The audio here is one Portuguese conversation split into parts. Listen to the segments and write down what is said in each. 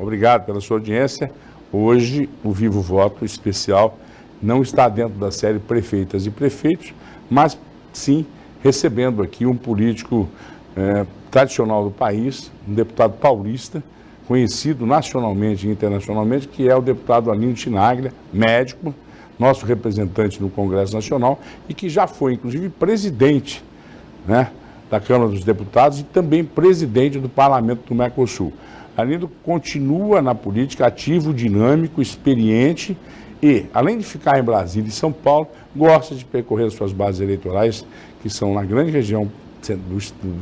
Obrigado pela sua audiência. Hoje, o Vivo Voto especial não está dentro da série Prefeitas e Prefeitos, mas sim recebendo aqui um político tradicional do país, um deputado paulista, conhecido nacionalmente e internacionalmente, que é o deputado Arlindo Chinaglia, médico, nosso representante no Congresso Nacional e que já foi, inclusive, presidente, né, da Câmara dos Deputados e também presidente do Parlamento do Mercosul. Arlindo continua na política, ativo, dinâmico, experiente e, além de ficar em Brasília e São Paulo, gosta de percorrer suas bases eleitorais, que são na grande região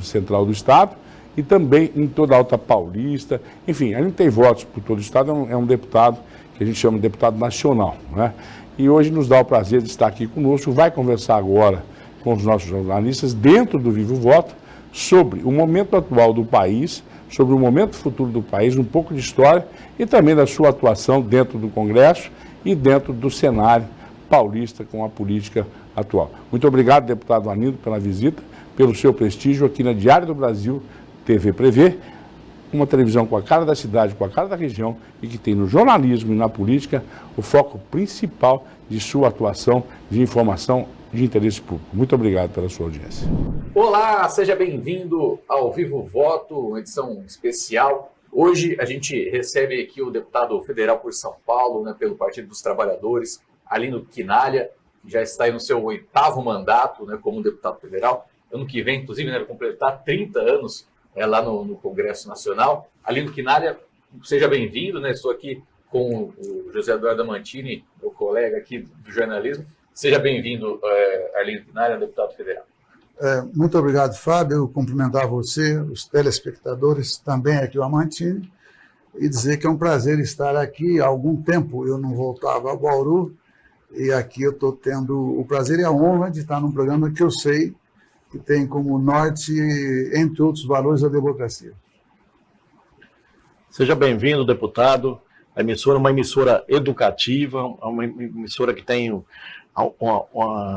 central do Estado e também em toda a Alta Paulista. Enfim, Arlindo tem votos por todo o Estado, é um deputado que a gente chama de deputado nacional, né? E hoje nos dá o prazer de estar aqui conosco, vai conversar agora com os nossos jornalistas dentro do Vivo Voto sobre o momento atual do país, sobre o momento futuro do país, um pouco de história e também da sua atuação dentro do Congresso e dentro do cenário paulista com a política atual. Muito obrigado, deputado Arlindo, pela visita, pelo seu prestígio aqui na Diário do Brasil, TV Prevê, uma televisão com a cara da cidade, com a cara da região e que tem no jornalismo e na política o foco principal de sua atuação de informação de interesse público. Muito obrigado pela sua audiência. Olá, seja bem-vindo ao Vivo Voto, uma edição especial. Hoje a gente recebe aqui o deputado federal por São Paulo, né, pelo Partido dos Trabalhadores, Arlindo Chinaglia, que já está aí no seu 8º mandato, né, como deputado federal. Ano que vem, inclusive, né, vai completar 30 anos lá no Congresso Nacional. Arlindo Chinaglia, seja bem-vindo, né? Estou aqui com o José Eduardo Amantini, meu colega aqui do jornalismo. Seja bem-vindo, Arlindo Chinaglia, deputado federal. Muito obrigado, Fábio. Eu cumprimentar você, os telespectadores, também aqui o Amantini, e dizer que é um prazer estar aqui. Há algum tempo eu não voltava a Bauru, e aqui eu estou tendo o prazer e a honra de estar num programa que eu sei que tem como norte, entre outros valores, a democracia. Seja bem-vindo, deputado. A emissora é uma emissora educativa, uma emissora que tem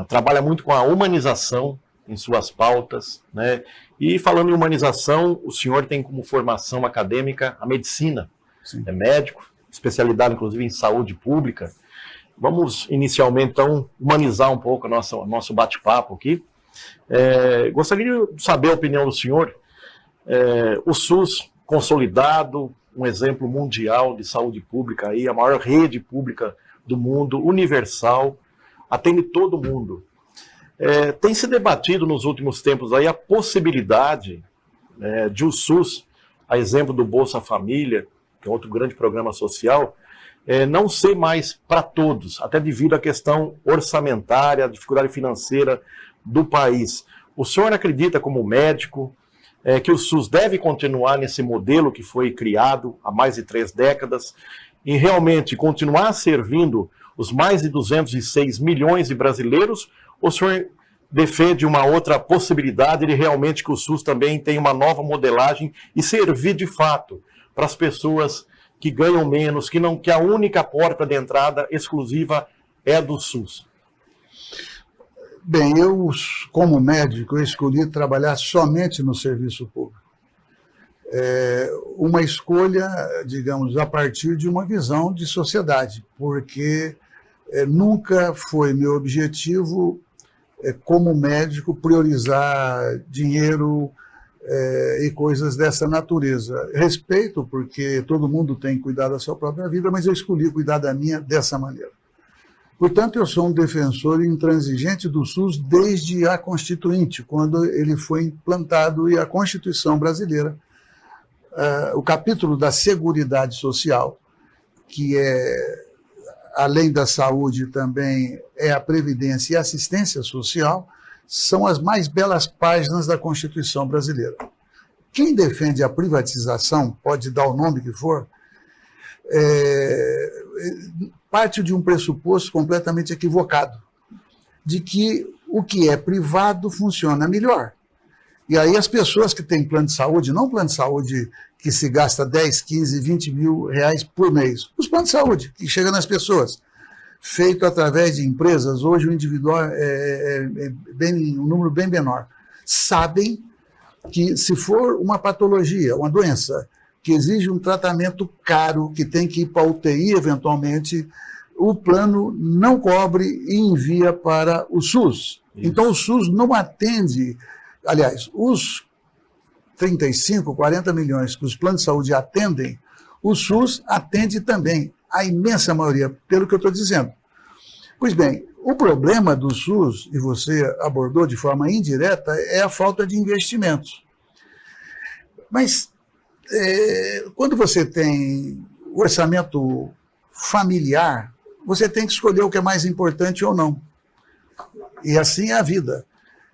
trabalha muito com a humanização em suas pautas, né? E falando em humanização, o senhor tem como formação acadêmica a medicina. Sim. É médico, especialidade inclusive em saúde pública. Vamos inicialmente, então, humanizar um pouco o nosso bate-papo aqui. Gostaria de saber a opinião do senhor. O SUS consolidado, um exemplo mundial de saúde pública, aí, a maior rede pública do mundo, universal, atende todo mundo. Tem se debatido nos últimos tempos aí a possibilidade de o SUS, a exemplo do Bolsa Família, que é outro grande programa social, não ser mais para todos, até devido à questão orçamentária, à dificuldade financeira do país. O senhor acredita, como médico, que o SUS deve continuar nesse modelo que foi criado há mais de 3 décadas e realmente continuar servindo os mais de 206 milhões de brasileiros, ou o senhor defende uma outra possibilidade de realmente que o SUS também tenha uma nova modelagem e servir de fato para as pessoas que ganham menos, que a única porta de entrada exclusiva é do SUS? Bem, eu, como médico, eu escolhi trabalhar somente no serviço público. Uma escolha, digamos, a partir de uma visão de sociedade, porque nunca foi meu objetivo, como médico, priorizar dinheiro e coisas dessa natureza. Respeito, porque todo mundo tem que cuidar da sua própria vida, mas eu escolhi cuidar da minha dessa maneira. Portanto, eu sou um defensor intransigente do SUS desde a Constituinte, quando ele foi implantado, e a Constituição brasileira, o capítulo da Seguridade Social, que além da saúde também é a Previdência e a Assistência Social, são as mais belas páginas da Constituição brasileira. Quem defende a privatização, pode dar o nome que for, parte de um pressuposto completamente equivocado, de que o que é privado funciona melhor. E aí as pessoas que têm plano de saúde, não plano de saúde que se gasta 10, 15, 20 mil reais por mês, os planos de saúde que chegam nas pessoas, feito através de empresas, hoje o individual um número bem menor, sabem que se for uma patologia, uma doença que exige um tratamento caro, que tem que ir para a UTI eventualmente, o plano não cobre e envia para o SUS. Isso. Então o SUS não atende, aliás, os 35, 40 milhões que os planos de saúde atendem, o SUS atende também, a imensa maioria, pelo que eu estou dizendo. Pois bem, o problema do SUS, e você abordou de forma indireta, é a falta de investimentos. Mas quando você tem o orçamento familiar, você tem que escolher o que é mais importante ou não. E assim é a vida.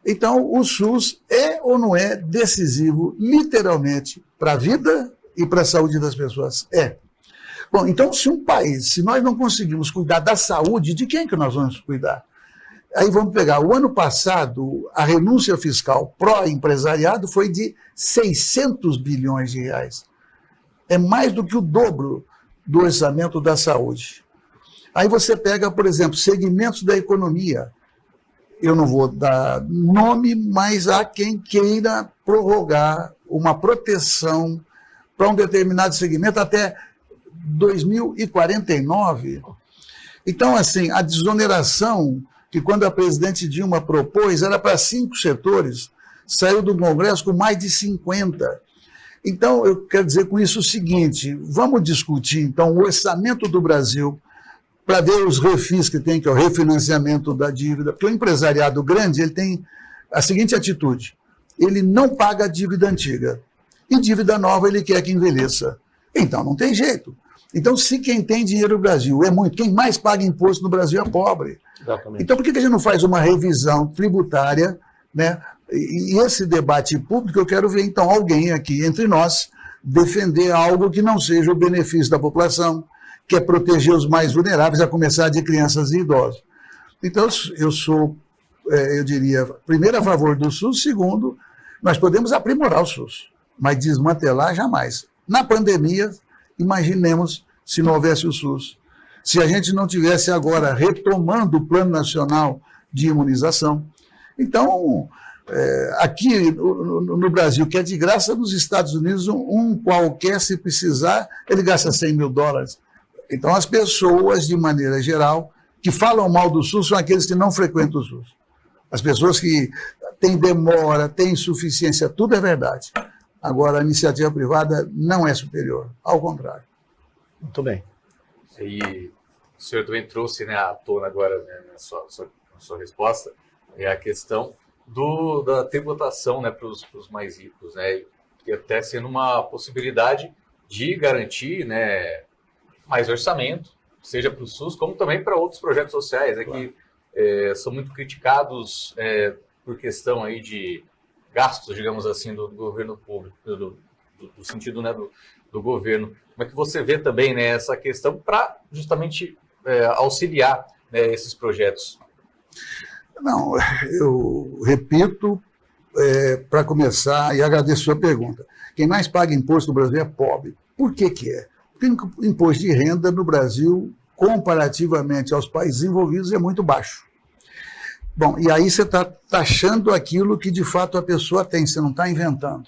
Então, o SUS é ou não é decisivo, literalmente, para a vida e para a saúde das pessoas? É. Bom, então, se nós não conseguimos cuidar da saúde, de quem que nós vamos cuidar? Aí vamos pegar, o ano passado, a renúncia fiscal pró-empresariado foi de 600 bilhões de reais. É mais do que o dobro do orçamento da saúde. Aí você pega, por exemplo, segmentos da economia. Eu não vou dar nome, mas há quem queira prorrogar uma proteção para um determinado segmento até 2049. Então, assim, a desoneração que quando a presidente Dilma propôs era para 5 setores, saiu do Congresso com mais de 50. Então, eu quero dizer com isso o seguinte, vamos discutir, então, o orçamento do Brasil para ver os refis que tem, que é o refinanciamento da dívida, porque o empresariado grande ele tem a seguinte atitude, ele não paga a dívida antiga, e dívida nova ele quer que envelheça. Então, não tem jeito. Então, se quem tem dinheiro no Brasil é muito, quem mais paga imposto no Brasil é pobre. Exatamente. Então, por que a gente não faz uma revisão tributária, né? E esse debate público, eu quero ver, então, alguém aqui entre nós defender algo que não seja o benefício da população, que é proteger os mais vulneráveis, a começar de crianças e idosos. Então, eu sou, eu diria, primeiro a favor do SUS, segundo, nós podemos aprimorar o SUS, mas desmantelar jamais. Na pandemia, imaginemos se não houvesse o SUS. Se a gente não tivesse agora retomando o Plano Nacional de Imunização. Então, aqui no Brasil, que é de graça, nos Estados Unidos, um qualquer, se precisar, ele gasta 100 mil dólares. Então, as pessoas, de maneira geral, que falam mal do SUS são aqueles que não frequentam o SUS. As pessoas que têm demora, têm insuficiência, tudo é verdade. Agora, a iniciativa privada não é superior, ao contrário. Muito bem. E o senhor também trouxe, né, à tona agora, né, na sua resposta, é a questão da tributação, né, para os mais ricos, né, e até sendo uma possibilidade de garantir, né, mais orçamento, seja para o SUS, como também para outros projetos sociais, claro, que são muito criticados por questão aí de gastos, digamos assim, do governo público, do sentido, né, do governo. Como é que você vê também, né, essa questão para justamente auxiliar, né, esses projetos? Não, eu repito, para começar, e agradeço a sua pergunta, quem mais paga imposto no Brasil é pobre. Por que que é? Porque o imposto de renda no Brasil, comparativamente aos países envolvidos, é muito baixo. Bom, e aí você está taxando aquilo que de fato a pessoa tem, você não está inventando.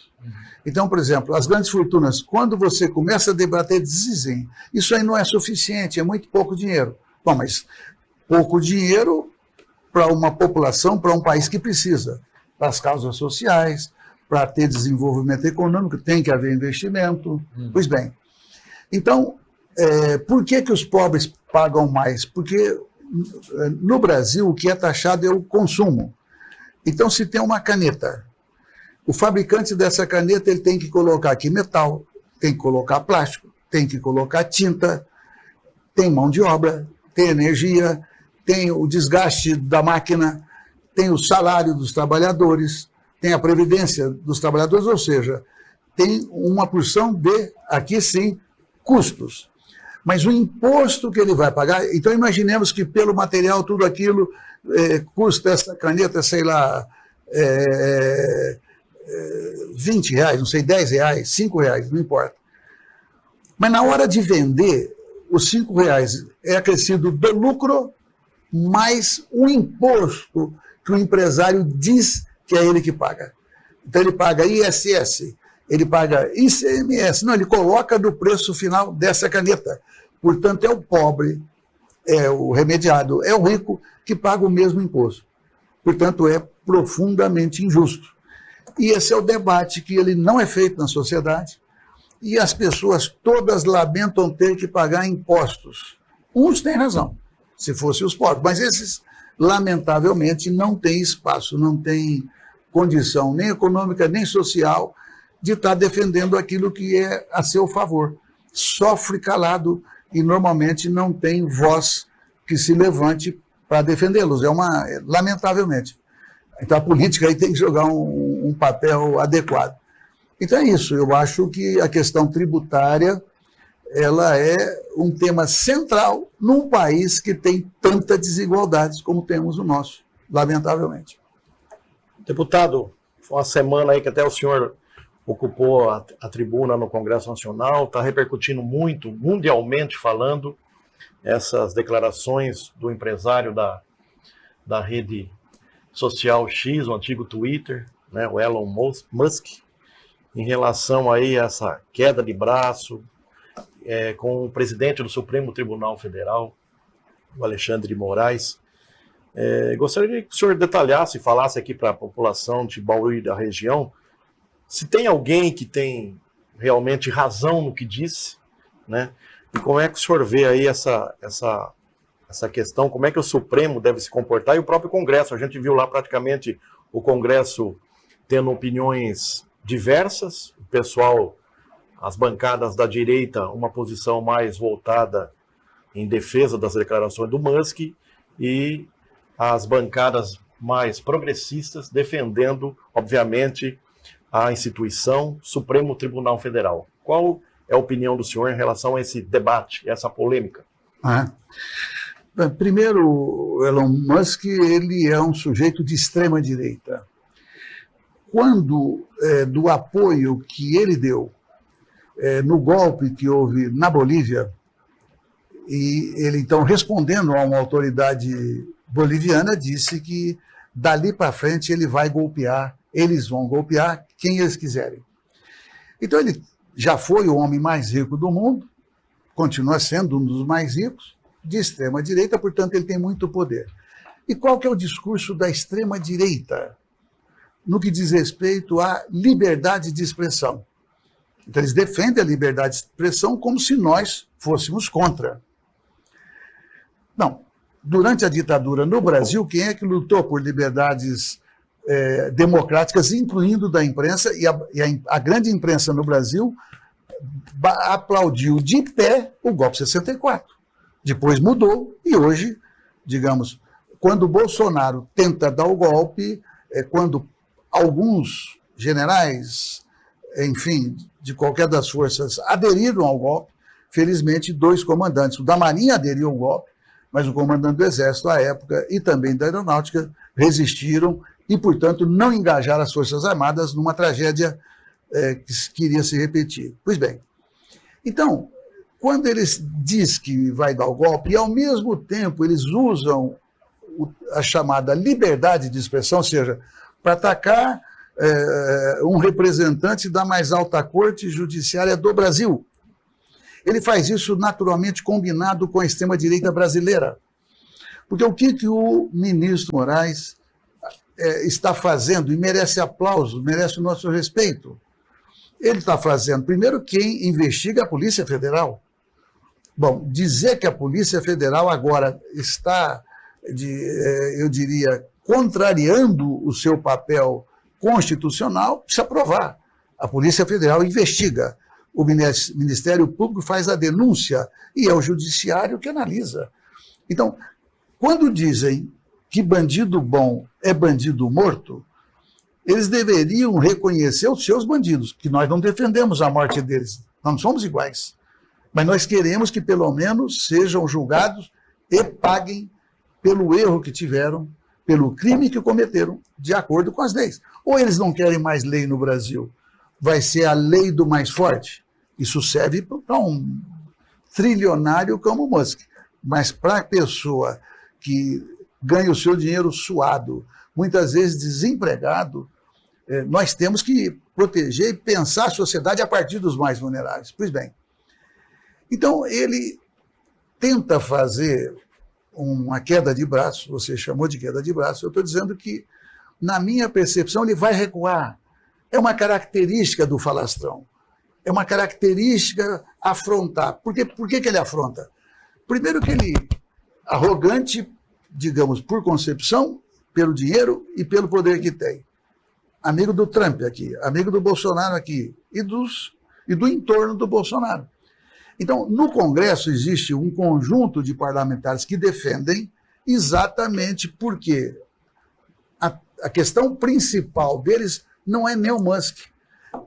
Então, por exemplo, as grandes fortunas, quando você começa a debater, dizem, isso aí não é suficiente, é muito pouco dinheiro. Bom, mas pouco dinheiro para uma população, para um país que precisa, para as causas sociais, para ter desenvolvimento econômico, tem que haver investimento. Pois bem, então, por que que os pobres pagam mais? Porque no Brasil o que é taxado é o consumo. Então, se tem uma caneta, o fabricante dessa caneta ele tem que colocar aqui metal, tem que colocar plástico, tem que colocar tinta, tem mão de obra, tem energia, tem o desgaste da máquina, tem o salário dos trabalhadores, tem a previdência dos trabalhadores, ou seja, tem uma porção de, aqui sim, custos. Mas o imposto que ele vai pagar, então imaginemos que pelo material, tudo aquilo, custa essa caneta, sei lá, 20 reais, não sei, 10 reais, 5 reais, não importa. Mas na hora de vender, os 5 reais é acrescido do lucro, mais o imposto que o empresário diz que é ele que paga. Então ele paga ISS, ele paga ICMS, não, ele coloca no preço final dessa caneta. Portanto, é o pobre, é o remediado, é o rico que paga o mesmo imposto. Portanto, é profundamente injusto. E esse é o debate que ele não é feito na sociedade, e as pessoas todas lamentam ter que pagar impostos. Uns têm razão, se fossem os pobres, mas esses, lamentavelmente, não têm espaço, não têm condição nem econômica, nem social, de estar defendendo aquilo que é a seu favor. Sofre calado e normalmente não tem voz que se levante para defendê-los. Lamentavelmente. Então a política aí tem que jogar um papel adequado. Então é isso, eu acho que a questão tributária ela é um tema central num país que tem tantas desigualdades como temos o nosso, lamentavelmente. Deputado, foi uma semana aí que até o senhor ocupou a tribuna no Congresso Nacional, está repercutindo muito, mundialmente falando, essas declarações do empresário da rede social X, o antigo Twitter, né, o Elon Musk, em relação aí a essa queda de braço com o presidente do Supremo Tribunal Federal, o Alexandre de Moraes. Gostaria que o senhor detalhasse, falasse aqui para a população de Bauru e da região, se tem alguém que tem realmente razão no que disse, né? E como é que o senhor vê aí essa questão, como é que o Supremo deve se comportar e o próprio Congresso. A gente viu lá praticamente o Congresso tendo opiniões diversas, o pessoal, as bancadas da direita, uma posição mais voltada em defesa das declarações do Musk e as bancadas mais progressistas defendendo, obviamente, a instituição Supremo Tribunal Federal. Qual é a opinião do senhor em relação a esse debate, essa polêmica? Primeiro, o Elon Musk ele é um sujeito de extrema direita. Quando do apoio que ele deu no golpe que houve na Bolívia, e ele então respondendo a uma autoridade boliviana disse que dali para frente ele vai golpear, eles vão golpear quem eles quiserem. Então ele já foi o homem mais rico do mundo, continua sendo um dos mais ricos, de extrema direita, portanto ele tem muito poder. E qual que é o discurso da extrema direita no que diz respeito à liberdade de expressão? Então eles defendem a liberdade de expressão como se nós fôssemos contra. Não. Durante a ditadura no Brasil, quem é que lutou por liberdades democráticas, incluindo da imprensa, e a grande imprensa no Brasil aplaudiu de pé o golpe de 64. Depois mudou e hoje, digamos, quando o Bolsonaro tenta dar o golpe, quando alguns generais, enfim, de qualquer das forças aderiram ao golpe, felizmente 2 comandantes, o da Marinha aderiu ao golpe, mas o comandante do Exército à época e também da Aeronáutica resistiram e, portanto, não engajaram as Forças Armadas numa tragédia que iria se repetir. Pois bem, então, quando eles dizem que vai dar o golpe, e ao mesmo tempo eles usam a chamada liberdade de expressão, ou seja, para atacar um representante da mais alta corte judiciária do Brasil. Ele faz isso naturalmente combinado com a extrema-direita brasileira. Porque o que o ministro Moraes está fazendo, e merece aplauso, merece o nosso respeito, ele está fazendo, primeiro, quem investiga a Polícia Federal. Bom, dizer que a Polícia Federal agora está, eu diria, contrariando o seu papel constitucional, precisa provar. A Polícia Federal investiga. O Ministério Público faz a denúncia e é o Judiciário que analisa. Então, quando dizem que bandido bom é bandido morto, eles deveriam reconhecer os seus bandidos, que nós não defendemos a morte deles, nós não somos iguais. Mas nós queremos que pelo menos sejam julgados e paguem pelo erro que tiveram, pelo crime que cometeram, de acordo com as leis. Ou eles não querem mais lei no Brasil, vai ser a lei do mais forte. Isso serve para um trilionário como o Musk. Mas para a pessoa que ganha o seu dinheiro suado, muitas vezes desempregado, nós temos que proteger e pensar a sociedade a partir dos mais vulneráveis. Pois bem, então ele tenta fazer uma queda de braço, você chamou de queda de braço, eu estou dizendo que, na minha percepção, ele vai recuar. É uma característica do falastrão, é uma característica afrontar. Por que ele afronta? Primeiro que ele, arrogante, digamos, por concepção, pelo dinheiro e pelo poder que tem. Amigo do Trump aqui, amigo do Bolsonaro aqui, e do entorno do Bolsonaro. Então, no Congresso existe um conjunto de parlamentares que defendem exatamente porque a questão principal deles não é nem o Musk,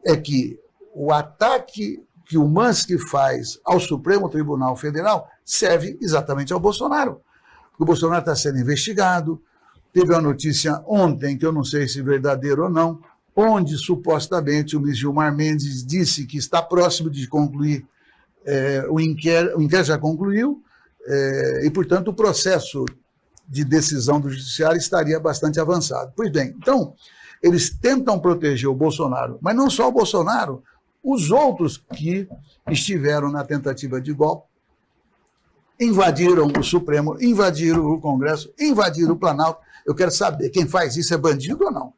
é que o ataque que o Musk faz ao Supremo Tribunal Federal serve exatamente ao Bolsonaro. O Bolsonaro está sendo investigado, teve uma notícia ontem, que eu não sei se é verdadeiro ou não, onde supostamente o Luiz Gilmar Mendes disse que está próximo de concluir o inquérito já concluiu, e, portanto, o processo de decisão do judiciário estaria bastante avançado. Pois bem, então, eles tentam proteger o Bolsonaro, mas não só o Bolsonaro, os outros que estiveram na tentativa de golpe, invadiram o Supremo, invadiram o Congresso, invadiram o Planalto. Eu quero saber, quem faz isso é bandido ou não?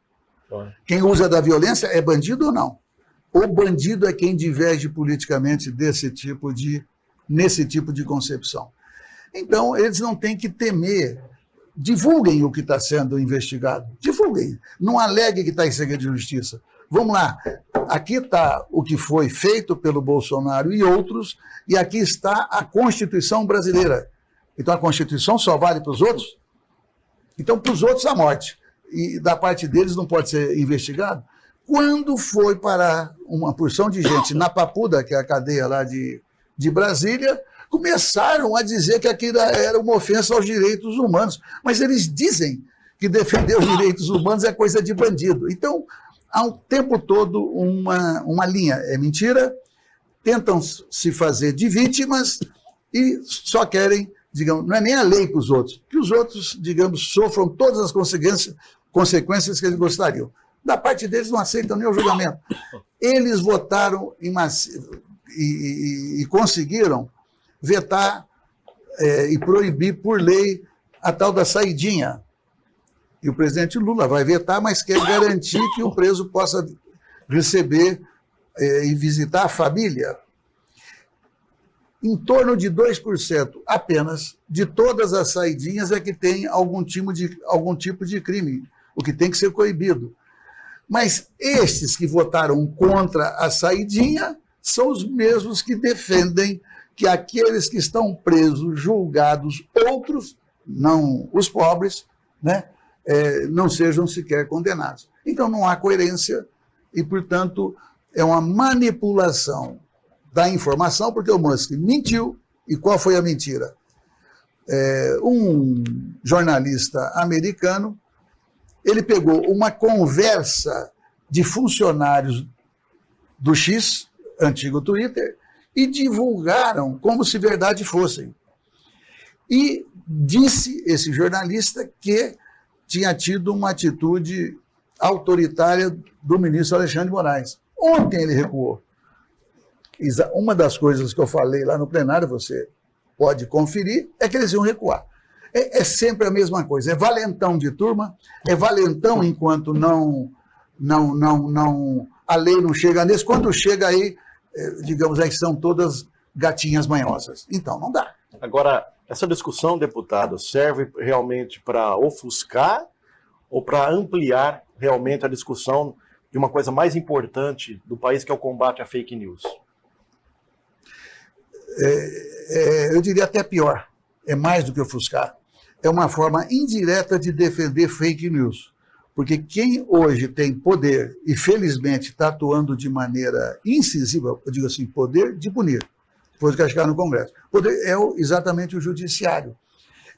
Quem usa da violência é bandido ou não? O bandido é quem diverge politicamente nesse tipo de concepção. Então, eles não têm que temer. Divulguem o que está sendo investigado. Divulguem. Não alegue que está em segredo de justiça. Vamos lá. Aqui está o que foi feito pelo Bolsonaro e outros, e aqui está a Constituição brasileira. Então, a Constituição só vale para os outros? Então, para os outros, a morte. E da parte deles não pode ser investigado? Quando foi parar uma porção de gente na Papuda, que é a cadeia lá de Brasília, começaram a dizer que aquilo era uma ofensa aos direitos humanos. Mas eles dizem que defender os direitos humanos é coisa de bandido. Então, há o tempo todo uma linha. É mentira, tentam se fazer de vítimas e só querem, digamos, não é nem a lei para os outros, que os outros, digamos, sofram todas as consequências que eles gostariam. Da parte deles não aceitam nem o julgamento. Eles votaram e conseguiram vetar e proibir por lei a tal da saidinha. E o presidente Lula vai vetar, mas quer garantir que o preso possa receber e visitar a família. Em torno de 2% apenas de todas as saidinhas é que tem algum tipo de crime, o que tem que ser coibido. Mas estes que votaram contra a saidinha são os mesmos que defendem que aqueles que estão presos, julgados, outros, não os pobres, né, não sejam sequer condenados. Então não há coerência e, portanto, é uma manipulação da informação, porque o Musk mentiu. E qual foi a mentira? Um jornalista americano, ele pegou uma conversa de funcionários do X, antigo Twitter, e divulgaram como se verdade fossem. E disse esse jornalista que tinha tido uma atitude autoritária do ministro Alexandre de Moraes. Ontem ele recuou. Uma das coisas que eu falei lá no plenário, você pode conferir, é que eles iam recuar. É sempre a mesma coisa, é valentão de turma, é valentão enquanto a lei não chega neles. Quando chega aí, digamos, aí são todas gatinhas manhosas. Então, não dá. Agora, essa discussão, deputado, serve realmente para ofuscar ou para ampliar realmente a discussão de uma coisa mais importante do país, que é o combate à fake news? Eu diria até pior. É mais do que ofuscar. É uma forma indireta de defender fake news. Porque quem hoje tem poder e, felizmente, está atuando de maneira incisiva, eu digo assim, poder de punir, depois que chegar no Congresso. Poder é exatamente o judiciário.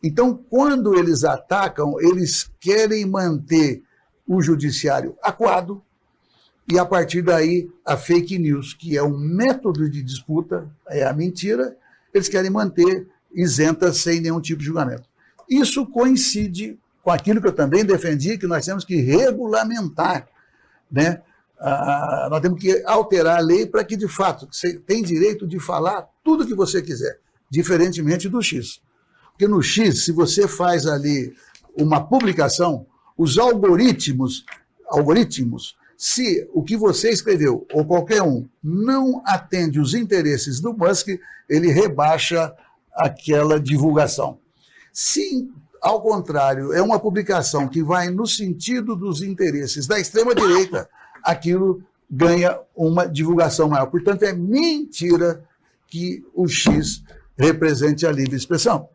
Então, quando eles atacam, eles querem manter o judiciário acuado e, a partir daí, a fake news, que é um método de disputa, é a mentira, eles querem manter isenta sem nenhum tipo de julgamento. Isso coincide com aquilo que eu também defendi, que nós temos que regulamentar né? Nós temos que alterar a lei para que, de fato, você tem direito de falar tudo que você quiser, diferentemente do X. Porque no X, se você faz ali uma publicação, os algoritmos, se o que você escreveu, ou qualquer um, não atende os interesses do Musk, ele rebaixa aquela divulgação. Se, ao contrário, é uma publicação que vai no sentido dos interesses da extrema-direita, aquilo ganha uma divulgação maior. Portanto, é mentira que o X represente a livre expressão.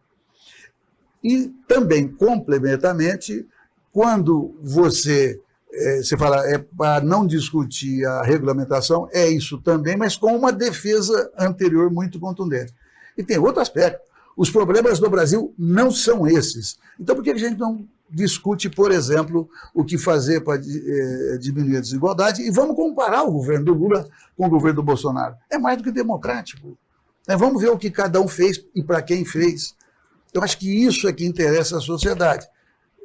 E também, complementarmente, quando você fala para não discutir a regulamentação, é isso também, mas com uma defesa anterior muito contundente. E tem outro aspecto. Os problemas do Brasil não são esses. Então, por que a gente não discute, por exemplo, o que fazer para diminuir a desigualdade? E vamos comparar o governo do Lula com o governo do Bolsonaro. É mais do que democrático. Vamos ver o que cada um fez e para quem fez. Eu acho que isso é que interessa à sociedade.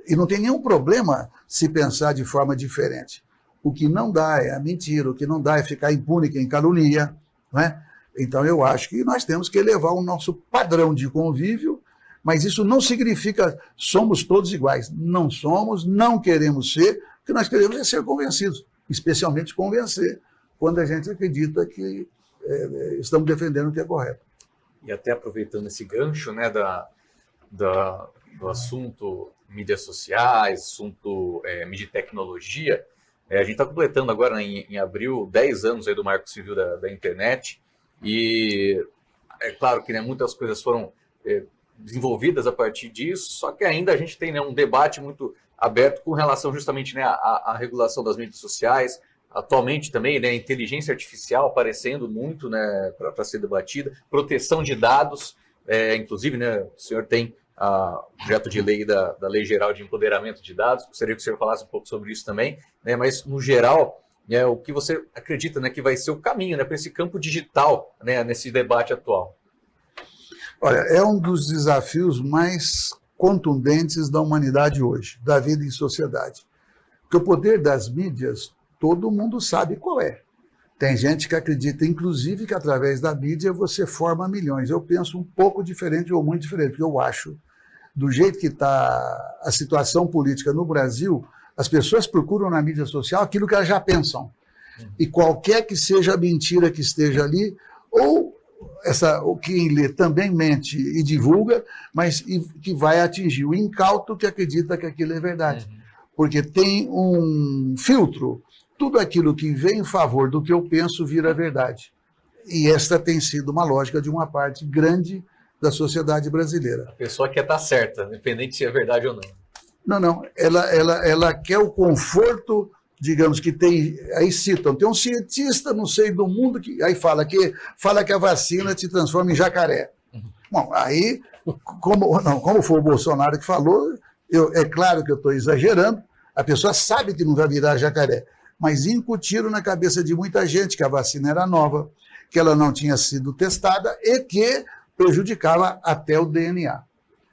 E não tem nenhum problema se pensar de forma diferente. O que não dá é a mentira, o que não dá é ficar impune quem calunia, não é? Então, eu acho que nós temos que elevar o nosso padrão de convívio, mas isso não significa somos todos iguais. Não somos, não queremos ser, o que nós queremos é ser convencidos, especialmente convencer, quando a gente acredita que estamos defendendo o que é correto. E até aproveitando esse gancho, né, do assunto mídias sociais, assunto mídia e tecnologia, a gente está completando agora em abril 10 anos aí do Marco Civil da internet, e é claro que, né, muitas coisas foram desenvolvidas a partir disso, só que ainda a gente tem, né, um debate muito aberto com relação justamente, né, à regulação das mídias sociais. Atualmente também, né, inteligência artificial aparecendo muito, né, para ser debatida, proteção de dados, inclusive, né, o senhor tem o projeto de lei da Lei Geral de Empoderamento de Dados, gostaria que o senhor falasse um pouco sobre isso também, né, mas no geral, o que você acredita, né, que vai ser o caminho, né, para esse campo digital, né, nesse debate atual? Olha, é um dos desafios mais contundentes da humanidade hoje, da vida em sociedade. Porque o poder das mídias, todo mundo sabe qual é. Tem gente que acredita, inclusive, que através da mídia você forma milhões. Eu penso um pouco diferente ou muito diferente, porque eu acho, do jeito que está a situação política no Brasil, as pessoas procuram na mídia social aquilo que elas já pensam. E qualquer que seja a mentira que esteja ali, ou quem lê também mente e divulga, mas que vai atingir o incauto que acredita que aquilo é verdade. Porque tem um filtro. Tudo aquilo que vem em favor do que eu penso vira verdade. E esta tem sido uma lógica de uma parte grande da sociedade brasileira. A pessoa quer estar certa, independente se é verdade ou não. Não. Ela quer o conforto, digamos, que tem... Aí citam, tem um cientista, não sei, do mundo, que aí fala que a vacina te transforma em jacaré. Bom, aí, como foi o Bolsonaro que falou, é claro que eu estou exagerando, a pessoa sabe que não vai virar jacaré, mas incutiram na cabeça de muita gente que a vacina era nova, que ela não tinha sido testada e que prejudicava até o DNA.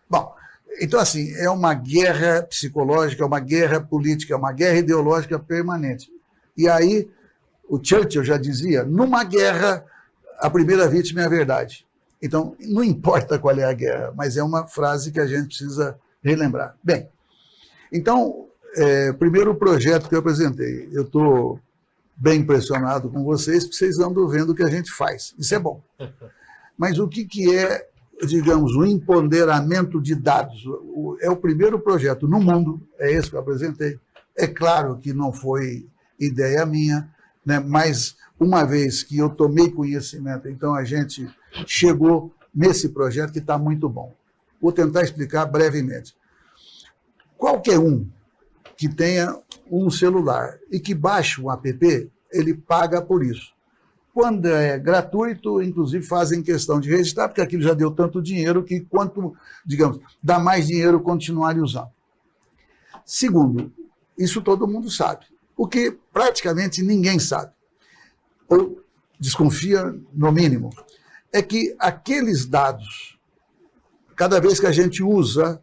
Bom, então, assim, é uma guerra psicológica, é uma guerra política, é uma guerra ideológica permanente. E aí, o Churchill já dizia, numa guerra, a primeira vítima é a verdade. Então, não importa qual é a guerra, mas é uma frase que a gente precisa relembrar. Bem, então, primeiro o projeto que eu apresentei. Eu estou bem impressionado com vocês, porque vocês andam vendo o que a gente faz. Isso é bom. Mas o que é, digamos, o empoderamento de dados? É o primeiro projeto no mundo, é esse que eu apresentei. É claro que não foi ideia minha, né? Mas uma vez que eu tomei conhecimento, então a gente chegou nesse projeto que está muito bom. Vou tentar explicar brevemente. Qualquer um que tenha um celular e que baixe um app, ele paga por isso. Quando é gratuito, inclusive fazem questão de registrar, porque aquilo já deu tanto dinheiro que quanto, digamos, dá mais dinheiro continuarem usando. Segundo, isso todo mundo sabe. O que praticamente ninguém sabe, ou desconfia no mínimo, é que aqueles dados, cada vez que a gente usa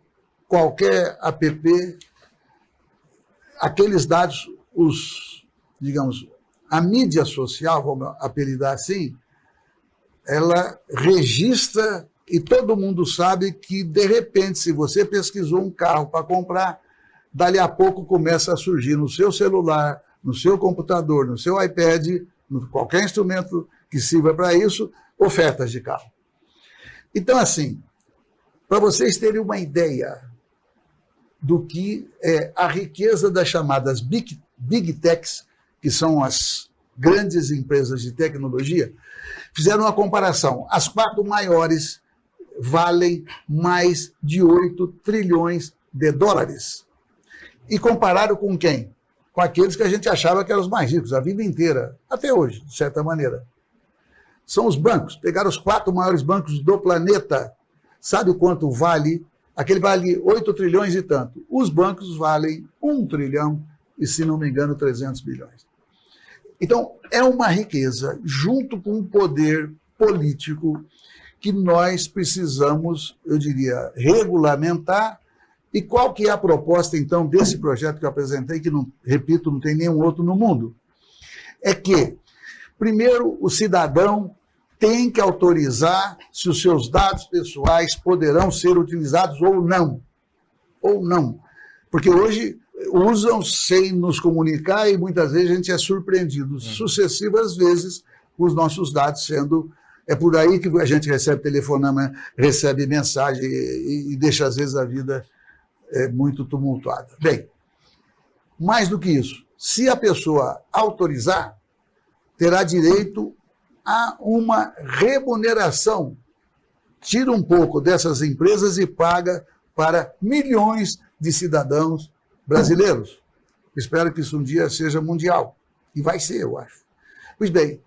qualquer app, aqueles dados, digamos, a mídia social, vamos apelidar assim, ela registra e todo mundo sabe que, de repente, se você pesquisou um carro para comprar, dali a pouco começa a surgir no seu celular, no seu computador, no seu iPad, no qualquer instrumento que sirva para isso, ofertas de carro. Então, assim, para vocês terem uma ideia do que é a riqueza das chamadas Big Techs, que são as grandes empresas de tecnologia, fizeram uma comparação. As 4 maiores valem mais de 8 trilhões de dólares. E compararam com quem? Com aqueles que a gente achava que eram os mais ricos, a vida inteira, até hoje, de certa maneira. São os bancos. Pegaram os 4 maiores bancos do planeta. Sabe quanto vale? Aquele vale 8 trilhões e tanto. Os bancos valem 1 trilhão e, se não me engano, 300 bilhões. Então, é uma riqueza, junto com um poder político, que nós precisamos, eu diria, regulamentar. E qual que é a proposta, então, desse projeto que eu apresentei, que, não, repito, não tem nenhum outro no mundo? É que, primeiro, o cidadão tem que autorizar se os seus dados pessoais poderão ser utilizados ou não. Ou não. Porque hoje usam sem nos comunicar e muitas vezes a gente é surpreendido sucessivas vezes com os nossos dados sendo... É por aí que a gente recebe telefonema, recebe mensagem e deixa, às vezes, a vida muito tumultuada. Bem, mais do que isso, se a pessoa autorizar, terá direito a uma remuneração. Tira um pouco dessas empresas e paga para milhões de cidadãos brasileiros. Espero que isso um dia seja mundial. E vai ser, eu acho. Pois bem,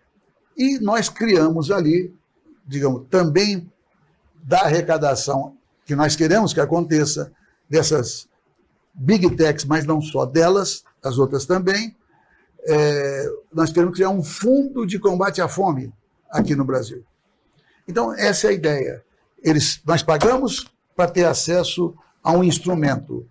e nós criamos ali, digamos, também da arrecadação que nós queremos que aconteça, dessas Big Techs, mas não só delas, as outras também, nós queremos criar um fundo de combate à fome aqui no Brasil. Então, essa é a ideia. Nós pagamos para ter acesso a um instrumento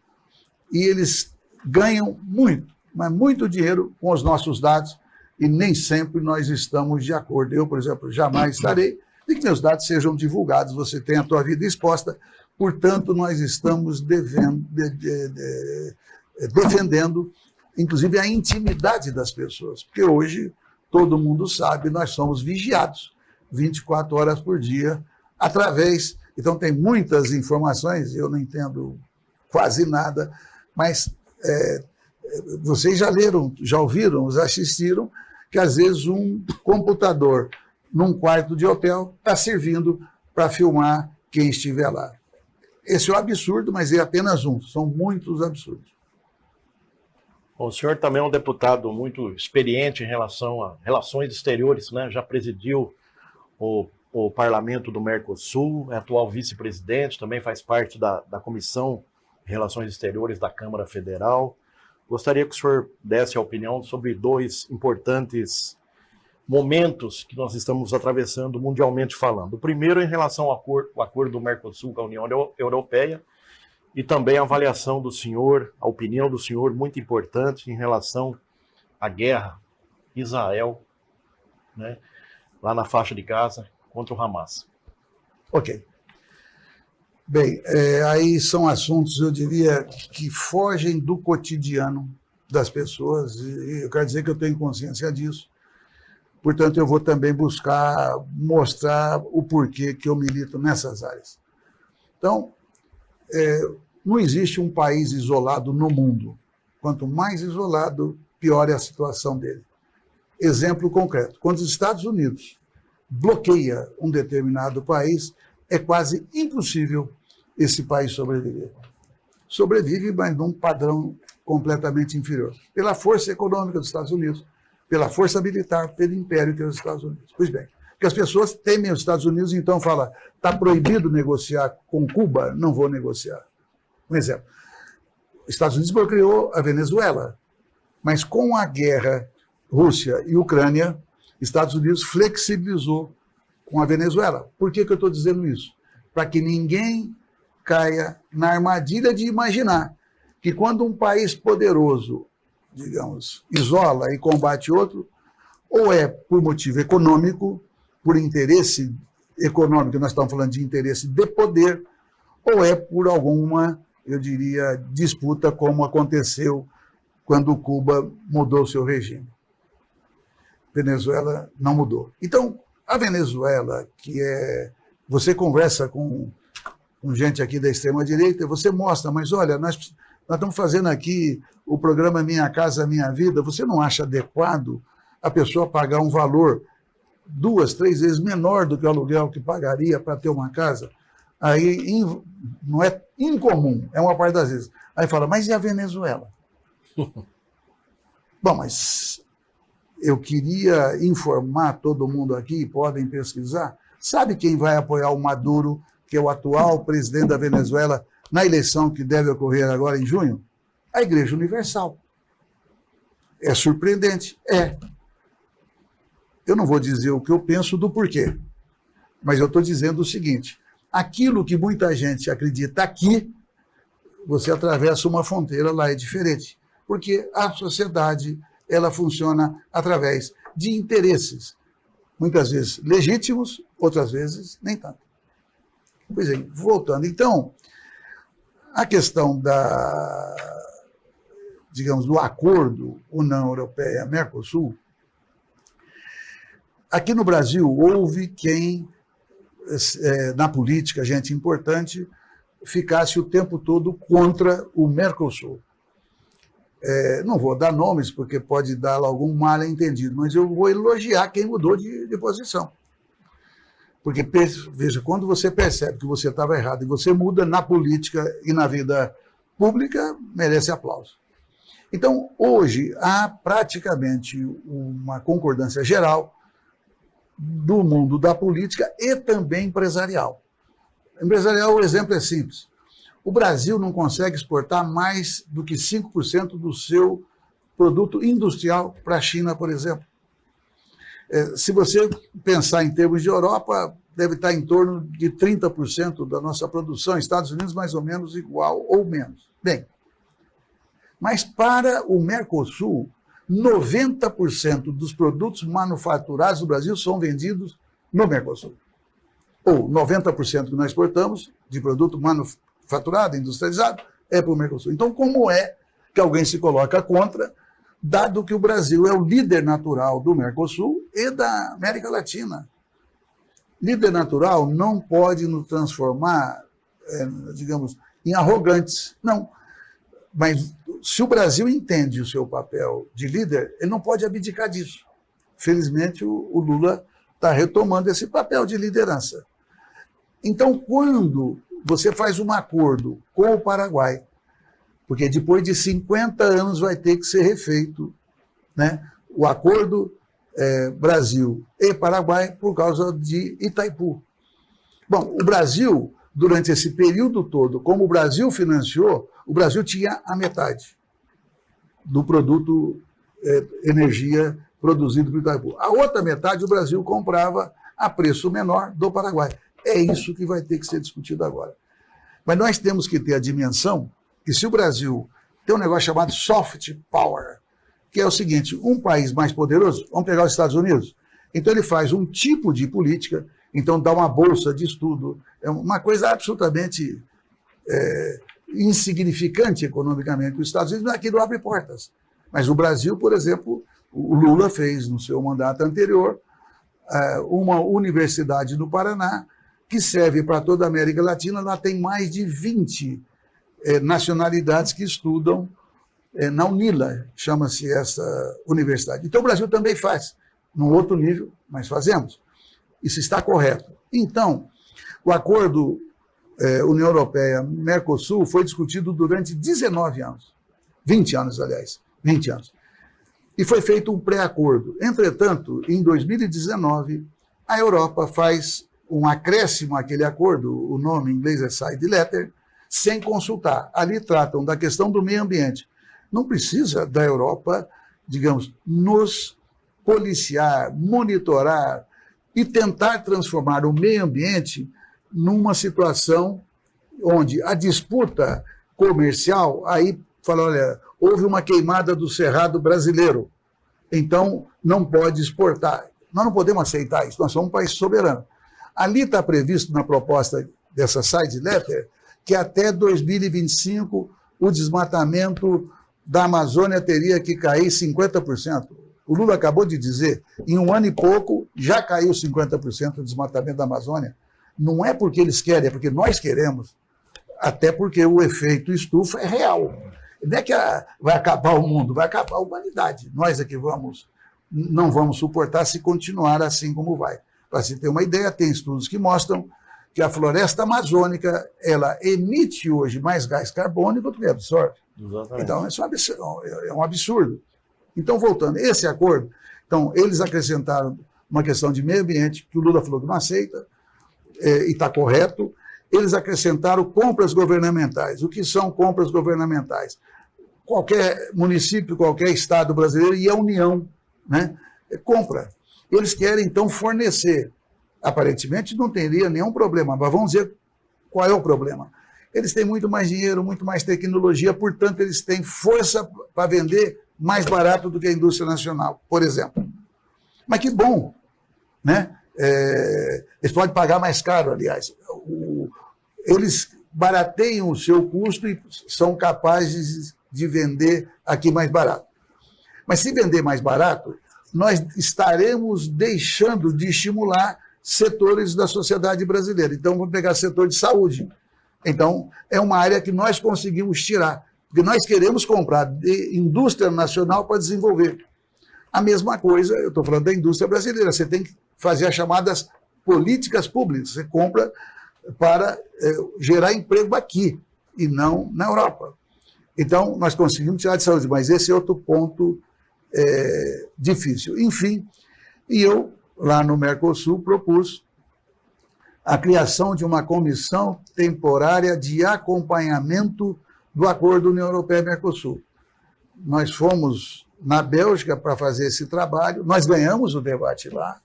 e eles ganham muito, mas muito dinheiro com os nossos dados e nem sempre nós estamos de acordo. Eu, por exemplo, jamais estarei de que meus dados sejam divulgados, você tem a tua vida exposta, portanto, nós estamos defendendo, inclusive, a intimidade das pessoas, porque hoje, todo mundo sabe, nós somos vigiados 24 horas por dia, através... Então, tem muitas informações, eu não entendo quase nada, mas vocês já leram, já ouviram, já assistiram, que às vezes um computador num quarto de hotel está servindo para filmar quem estiver lá. Esse é um absurdo, mas é apenas um, são muitos absurdos. O senhor também é um deputado muito experiente em relação a relações exteriores, né? Já presidiu o Parlamento do Mercosul, é atual vice-presidente, também faz parte da Comissão de Relações Exteriores da Câmara Federal. Gostaria que o senhor desse a opinião sobre 2 importantes momentos que nós estamos atravessando mundialmente falando. O primeiro em relação ao acordo do Mercosul com a União Europeia e também a avaliação do senhor, a opinião do senhor muito importante em relação à guerra Israel, né, lá na faixa de Gaza contra o Hamas. Ok. Bem, aí são assuntos, eu diria, que fogem do cotidiano das pessoas, e eu quero dizer que eu tenho consciência disso. Portanto, eu vou também buscar mostrar o porquê que eu milito nessas áreas. Então, não existe um país isolado no mundo. Quanto mais isolado, pior é a situação dele. Exemplo concreto. Quando os Estados Unidos bloqueia um determinado país, é quase impossível esse país sobreviver. Sobrevive, mas num padrão completamente inferior. Pela força econômica dos Estados Unidos, pela força militar, pelo império que é os Estados Unidos. Pois bem, porque as pessoas temem os Estados Unidos, então falam, está proibido negociar com Cuba, não vou negociar. Um exemplo, os Estados Unidos bloqueou a Venezuela, mas com a guerra Rússia e Ucrânia, Estados Unidos flexibilizou com a Venezuela. Por que eu estou dizendo isso? Para que ninguém caia na armadilha de imaginar que quando um país poderoso digamos, isola e combate outro, ou é por motivo econômico, por interesse econômico, nós estamos falando de interesse de poder, ou é por alguma, eu diria, disputa, como aconteceu quando Cuba mudou seu regime. Venezuela não mudou. Então, a Venezuela, que é... Você conversa com gente aqui da extrema-direita, você mostra, mas olha, nós estamos fazendo aqui o programa Minha Casa Minha Vida, você não acha adequado a pessoa pagar um valor 2, 3 vezes menor do que o aluguel que pagaria para ter uma casa? Aí não é incomum, é uma parte das vezes. Aí fala, mas e a Venezuela? Bom, mas eu queria informar todo mundo aqui, podem pesquisar, sabe quem vai apoiar o Maduro, que é o atual presidente da Venezuela, na eleição que deve ocorrer agora em junho? A Igreja Universal. É surpreendente? É. Eu não vou dizer o que eu penso do porquê, mas eu estou dizendo o seguinte, aquilo que muita gente acredita aqui, você atravessa uma fronteira, lá é diferente, porque a sociedade, ela funciona através de interesses, muitas vezes legítimos, outras vezes nem tanto. Pois é, voltando, então, a questão digamos, do acordo União Europeia-Mercosul, aqui no Brasil houve quem, na política, gente importante, ficasse o tempo todo contra o Mercosul. Não vou dar nomes, porque pode dar algum mal entendido, mas eu vou elogiar quem mudou de posição. Porque, veja, quando você percebe que você estava errado e você muda na política e na vida pública, merece aplauso. Então, hoje, há praticamente uma concordância geral do mundo da política e também empresarial. Empresarial, o exemplo é simples. O Brasil não consegue exportar mais do que 5% do seu produto industrial para a China, por exemplo. Se você pensar em termos de Europa, deve estar em torno de 30% da nossa produção, Estados Unidos mais ou menos igual ou menos. Bem, mas para o Mercosul, 90% dos produtos manufaturados do Brasil são vendidos no Mercosul. Ou 90% que nós exportamos de produto manufaturado, industrializado, é para o Mercosul. Então, como é que alguém se coloca contra, dado que o Brasil é o líder natural do Mercosul e da América Latina? Líder natural não pode nos transformar, digamos, em arrogantes. Não. Mas se o Brasil entende o seu papel de líder, ele não pode abdicar disso. Felizmente, o Lula está retomando esse papel de liderança. Então, quando você faz um acordo com o Paraguai, porque depois de 50 anos vai ter que ser refeito, né, o acordo Brasil e Paraguai por causa de Itaipu. Bom, o Brasil, durante esse período todo, como o Brasil financiou, o Brasil tinha a metade do produto energia produzido por Itaipu. A outra metade o Brasil comprava a preço menor do Paraguai. É isso que vai ter que ser discutido agora. Mas nós temos que ter a dimensão que se o Brasil tem um negócio chamado soft power, que é o seguinte, um país mais poderoso, vamos pegar os Estados Unidos, então ele faz um tipo de política, então dá uma bolsa de estudo, é uma coisa absolutamente insignificante economicamente. Os Estados Unidos aqui não abre portas. Mas o Brasil, por exemplo, o Lula fez no seu mandato anterior uma universidade no Paraná que serve para toda a América Latina. Lá tem mais de 20 nacionalidades que estudam na UNILA, chama-se essa universidade. Então o Brasil também faz, num outro nível, mas fazemos. Isso está correto. Então, o acordo União Europeia-Mercosul foi discutido durante 19 anos. 20 anos, aliás. 20 anos. E foi feito um pré-acordo. Entretanto, em 2019, a Europa faz um acréscimo àquele acordo, o nome em inglês é side letter, sem consultar. Ali tratam da questão do meio ambiente. Não precisa da Europa, digamos, nos policiar, monitorar e tentar transformar o meio ambiente numa situação onde a disputa comercial aí fala, olha, houve uma queimada do cerrado brasileiro, então não pode exportar. Nós não podemos aceitar isso, nós somos um país soberano. Ali está previsto na proposta dessa side letter que até 2025 o desmatamento da Amazônia teria que cair 50%. O Lula acabou de dizer, em um ano e pouco já caiu 50% do desmatamento da Amazônia. Não é porque eles querem, é porque nós queremos. Até porque o efeito estufa é real. Não é que vai acabar o mundo, vai acabar a humanidade. Nós é que não vamos suportar se continuar assim como vai. Para se ter uma ideia, tem estudos que mostram que a floresta amazônica ela emite hoje mais gás carbônico do que absorve. Exatamente. Então, isso é um absurdo. Então, voltando, esse acordo, então, eles acrescentaram uma questão de meio ambiente, que o Lula falou que não aceita, e está correto. Eles acrescentaram compras governamentais. O que são compras governamentais? Qualquer município, qualquer estado brasileiro e a União, né, compra. Eles querem, então, fornecer. Aparentemente, não teria nenhum problema, mas vamos dizer qual é o problema. Eles têm muito mais dinheiro, muito mais tecnologia, portanto, eles têm força para vender mais barato do que a indústria nacional, por exemplo. Mas que bom, né? Eles podem pagar mais caro, aliás. Eles barateiam o seu custo e são capazes de vender aqui mais barato. Mas se vender mais barato, nós estaremos deixando de estimular setores da sociedade brasileira. Então, vamos pegar setor de saúde. Então, é uma área que nós conseguimos tirar, porque nós queremos comprar de indústria nacional para desenvolver. A mesma coisa, eu estou falando da indústria brasileira, você tem que fazer as chamadas políticas públicas, você compra para gerar emprego aqui e não na Europa. Então, nós conseguimos tirar de saúde, mas esse é outro ponto difícil. Enfim, e eu, lá no Mercosul, propus a criação de uma comissão temporária de acompanhamento do acordo União Europeia-Mercosul. Nós fomos na Bélgica para fazer esse trabalho, nós ganhamos o debate lá,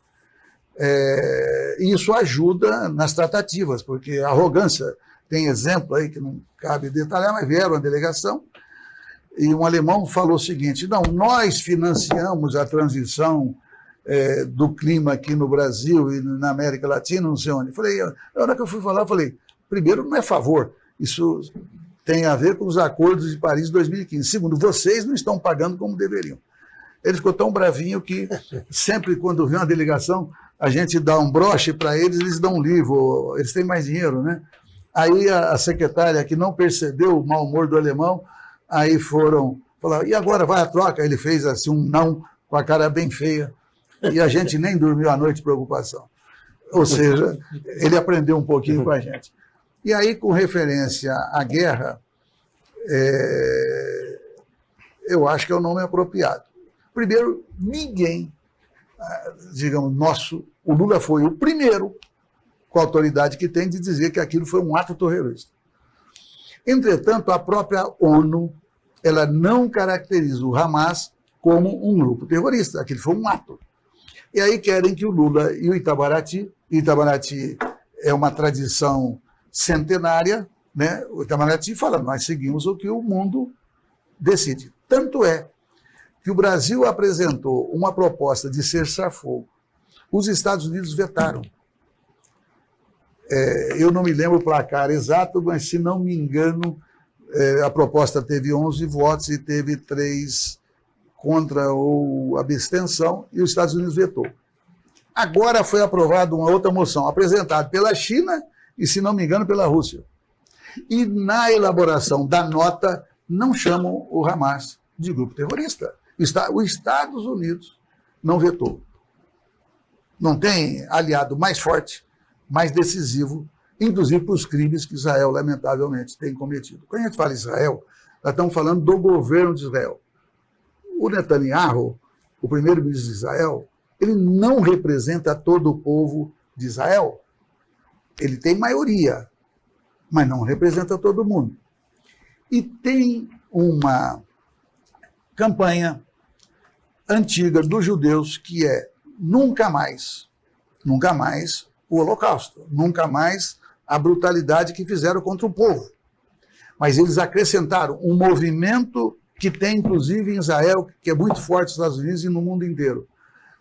e isso ajuda nas tratativas, porque a arrogância, tem exemplo aí que não cabe detalhar, mas vieram a delegação, e um alemão falou o seguinte, não, nós financiamos a transição do clima aqui no Brasil e na América Latina, não sei onde. Falei, na hora que eu fui falar, eu falei, primeiro, não é favor, isso tem a ver com os acordos de Paris de 2015. Segundo, vocês não estão pagando como deveriam. Ele ficou tão bravinho que sempre quando vem uma delegação, a gente dá um broche para eles, eles dão um livro, eles têm mais dinheiro, né? Aí a secretária, que não percebeu o mau humor do alemão, aí falaram, e agora vai a troca? Ele fez assim um não, com a cara bem feia, e a gente nem dormiu à noite de preocupação. Ou seja, ele aprendeu um pouquinho com a gente. E aí, com referência à guerra, eu acho que é o nome apropriado. Primeiro, ninguém, digamos, o Lula foi o primeiro, com a autoridade que tem, de dizer que aquilo foi um ato terrorista. Entretanto, a própria ONU, ela não caracteriza o Hamas como um grupo terrorista, aquilo foi um ato. E aí querem que o Lula e o Itamaraty é uma tradição centenária, né? O Itamaraty fala, nós seguimos o que o mundo decide. Tanto é que o Brasil apresentou uma proposta de cessar-fogo. Os Estados Unidos vetaram. Eu não me lembro o placar exato, mas, se não me engano, a proposta teve 11 votos e teve 3 contra ou abstenção, e os Estados Unidos vetou. Agora foi aprovada uma outra moção, apresentada pela China e, se não me engano, pela Rússia. E na elaboração da nota, não chamam o Hamas de grupo terrorista. Os Estados Unidos não vetou. Não tem aliado mais forte, mais decisivo, inclusive para os crimes que Israel, lamentavelmente, tem cometido. Quando a gente fala Israel, nós estamos falando do governo de Israel. O Netanyahu, o primeiro-ministro de Israel, ele não representa todo o povo de Israel. Ele tem maioria, mas não representa todo mundo. E tem uma campanha antiga dos judeus que é nunca mais o Holocausto, nunca mais a brutalidade que fizeram contra o povo. Mas eles acrescentaram um movimento que tem, inclusive, em Israel, que é muito forte nos Estados Unidos e no mundo inteiro.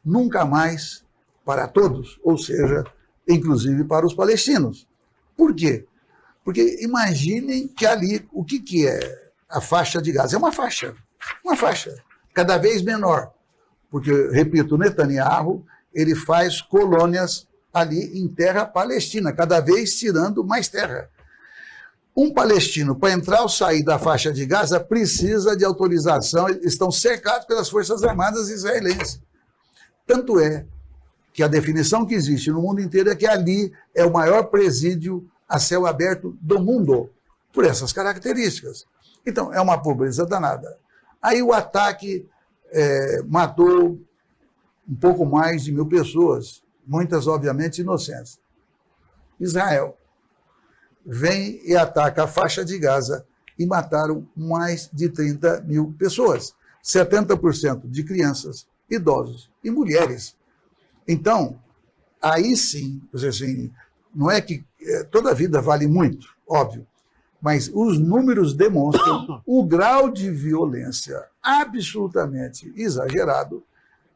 Nunca mais para todos, ou seja, inclusive para os palestinos. Por quê? Porque imaginem que ali, o que é a faixa de Gaza? É uma faixa, cada vez menor. Porque, repito, o Netanyahu, ele faz colônias ali em terra palestina, cada vez tirando mais terra. Um palestino, para entrar ou sair da faixa de Gaza, precisa de autorização, estão cercados pelas Forças Armadas israelenses. Tanto é que a definição que existe no mundo inteiro é que ali é o maior presídio a céu aberto do mundo, por essas características. Então, é uma pobreza danada. Aí o ataque matou um pouco mais de 1.000 pessoas, muitas, obviamente, inocentes. Israel vem e ataca a faixa de Gaza e mataram mais de 30.000 pessoas, 70% de crianças, idosos e mulheres. Então, aí sim, assim, não é que toda vida vale muito, óbvio, mas os números demonstram o grau de violência absolutamente exagerado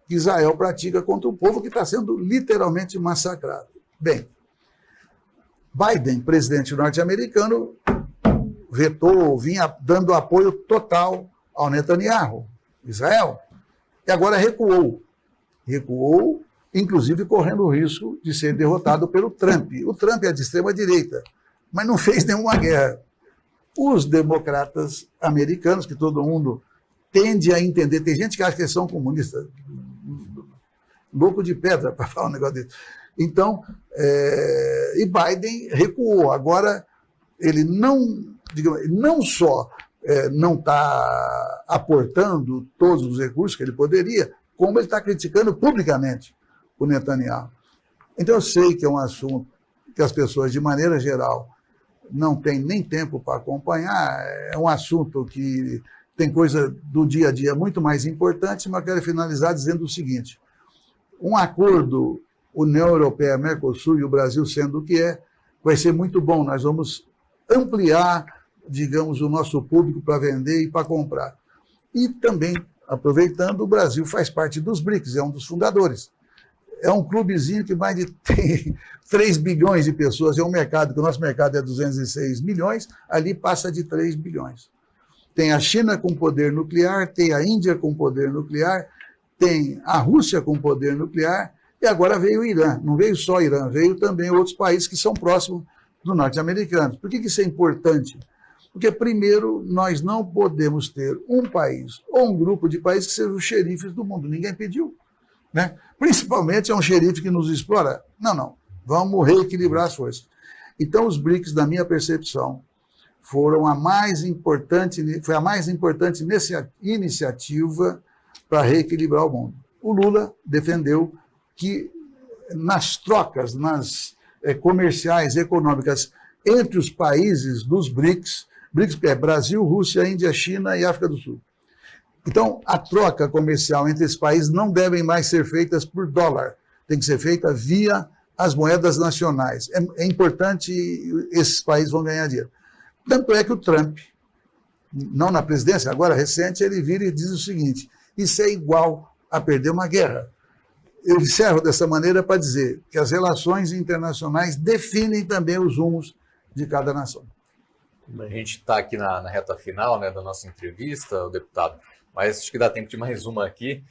que Israel pratica contra o povo que está sendo literalmente massacrado. Bem, Biden, presidente norte-americano, vetou, vinha dando apoio total ao Netanyahu, Israel, e agora recuou. Recuou, inclusive correndo o risco de ser derrotado pelo Trump. O Trump é de extrema-direita, mas não fez nenhuma guerra. Os democratas americanos, que todo mundo tende a entender, tem gente que acha que eles são comunistas, louco de pedra para falar um negócio desse. Então, e Biden recuou. Agora, ele não só não está aportando todos os recursos que ele poderia, como ele está criticando publicamente o Netanyahu. Então, eu sei que é um assunto que as pessoas, de maneira geral, não têm nem tempo para acompanhar. É um assunto que tem coisa do dia a dia muito mais importante, mas quero finalizar dizendo o seguinte: um acordo União Europeia, Mercosul e o Brasil sendo o que é, vai ser muito bom. Nós vamos ampliar, digamos, o nosso público para vender e para comprar. E também, aproveitando, o Brasil faz parte dos BRICS, é um dos fundadores. É um clubezinho que tem 3 bilhões de pessoas, é um mercado, que o nosso mercado é 206 milhões, ali passa de 3 bilhões. Tem a China com poder nuclear, tem a Índia com poder nuclear, tem a Rússia com poder nuclear, e agora veio o Irã. Não veio só o Irã, veio também outros países que são próximos dos norte-americanos. Por que isso é importante? Porque, primeiro, nós não podemos ter um país ou um grupo de países que sejam os xerifes do mundo. Ninguém pediu, né? Principalmente é um xerife que nos explora. Não. Vamos reequilibrar as forças. Então, os BRICS, na minha percepção, foi a mais importante iniciativa para reequilibrar o mundo. O Lula defendeu que nas trocas, comerciais, econômicas, entre os países dos BRICS é Brasil, Rússia, Índia, China e África do Sul. Então, a troca comercial entre esses países não devem mais ser feitas por dólar, tem que ser feita via as moedas nacionais. É importante, esses países vão ganhar dinheiro. Tanto é que o Trump, não na presidência, agora recente, ele vira e diz o seguinte: isso é igual a perder uma guerra. Eu encerro dessa maneira para dizer que as relações internacionais definem também os rumos de cada nação. A gente está aqui na reta final, né, da nossa entrevista, o deputado, mas acho que dá tempo de mais uma aqui.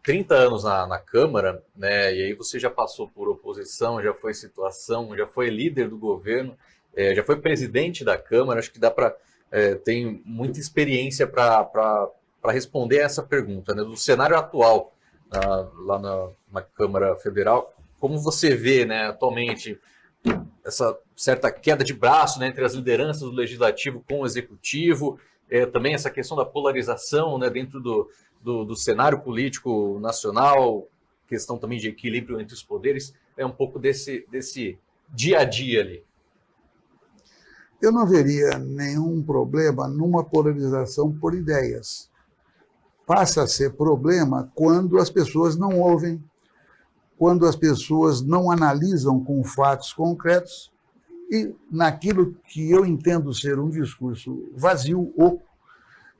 30 anos na Câmara, né, e aí você já passou por oposição, já foi situação, já foi líder do governo, já foi presidente da Câmara, acho que dá para tem muita experiência para responder essa pergunta, né, do cenário atual lá na Câmara Federal. Como você vê, né, atualmente essa certa queda de braço, né, entre as lideranças do Legislativo com o Executivo, também essa questão da polarização, né, dentro do cenário político nacional, questão também de equilíbrio entre os poderes, um pouco desse dia a dia ali. Eu não veria nenhum problema numa polarização por ideias. Passa a ser problema quando as pessoas não ouvem, quando as pessoas não analisam com fatos concretos E naquilo que eu entendo ser um discurso vazio, oco,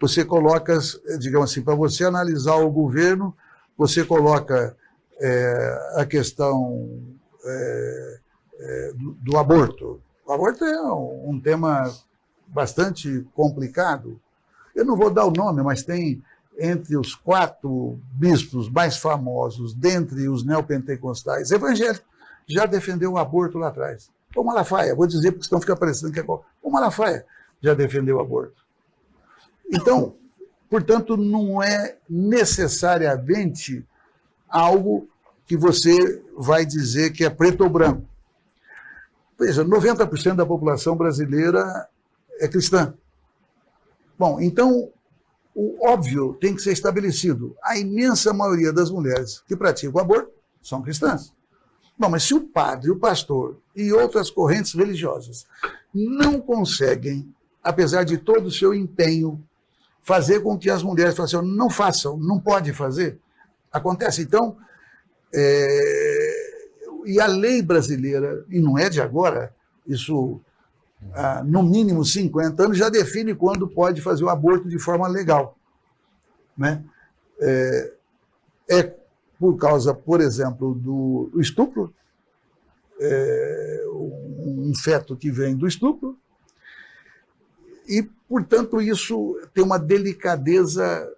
você coloca, digamos assim, para você analisar o governo, você coloca a questão do aborto. O aborto é um tema bastante complicado. Eu não vou dar o nome, mas tem entre os 4 bispos mais famosos, dentre os neopentecostais evangélicos, já defendeu o aborto lá atrás. O Malafaia, vou dizer porque senão fica parecendo que é... O Malafaia já defendeu o aborto. Então, portanto, não é necessariamente algo que você vai dizer que é preto ou branco. Veja, 90% da população brasileira é cristã. Bom, então, o óbvio tem que ser estabelecido. A imensa maioria das mulheres que praticam o aborto são cristãs. Bom, mas se o padre, o pastor e outras correntes religiosas não conseguem, apesar de todo o seu empenho, fazer com que as mulheres façam, não façam, não pode fazer, acontece. Então, e a lei brasileira, e não é de agora, isso há no mínimo 50 anos, já define quando pode fazer o aborto de forma legal. Né? É por causa, por exemplo, do estupro, um feto que vem do estupro, e, portanto, isso tem uma delicadeza,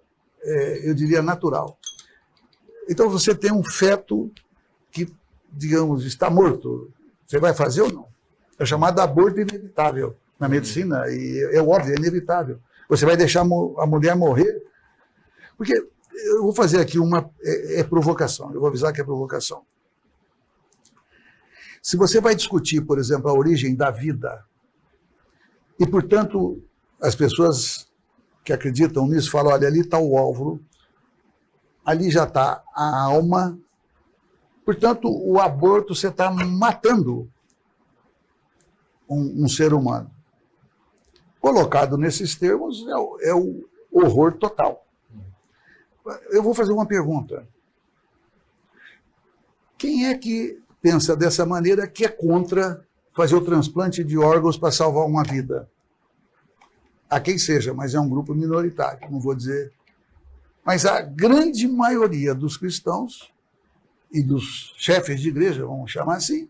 eu diria, natural. Então, você tem um feto que, digamos, está morto. Você vai fazer ou não? É chamado aborto inevitável na medicina, e é óbvio, é inevitável. Você vai deixar a mulher morrer? Porque eu vou fazer aqui uma provocação, eu vou avisar que é provocação. Se você vai discutir, por exemplo, a origem da vida, e, portanto, as pessoas que acreditam nisso falam, olha, ali está o óvulo, ali já está a alma, portanto, o aborto você está matando um ser humano. Colocado nesses termos, é o horror total. Eu vou fazer uma pergunta. Quem é que pensa dessa maneira que é contra fazer o transplante de órgãos para salvar uma vida? A quem seja, mas é um grupo minoritário, não vou dizer. Mas a grande maioria dos cristãos e dos chefes de igreja, vamos chamar assim,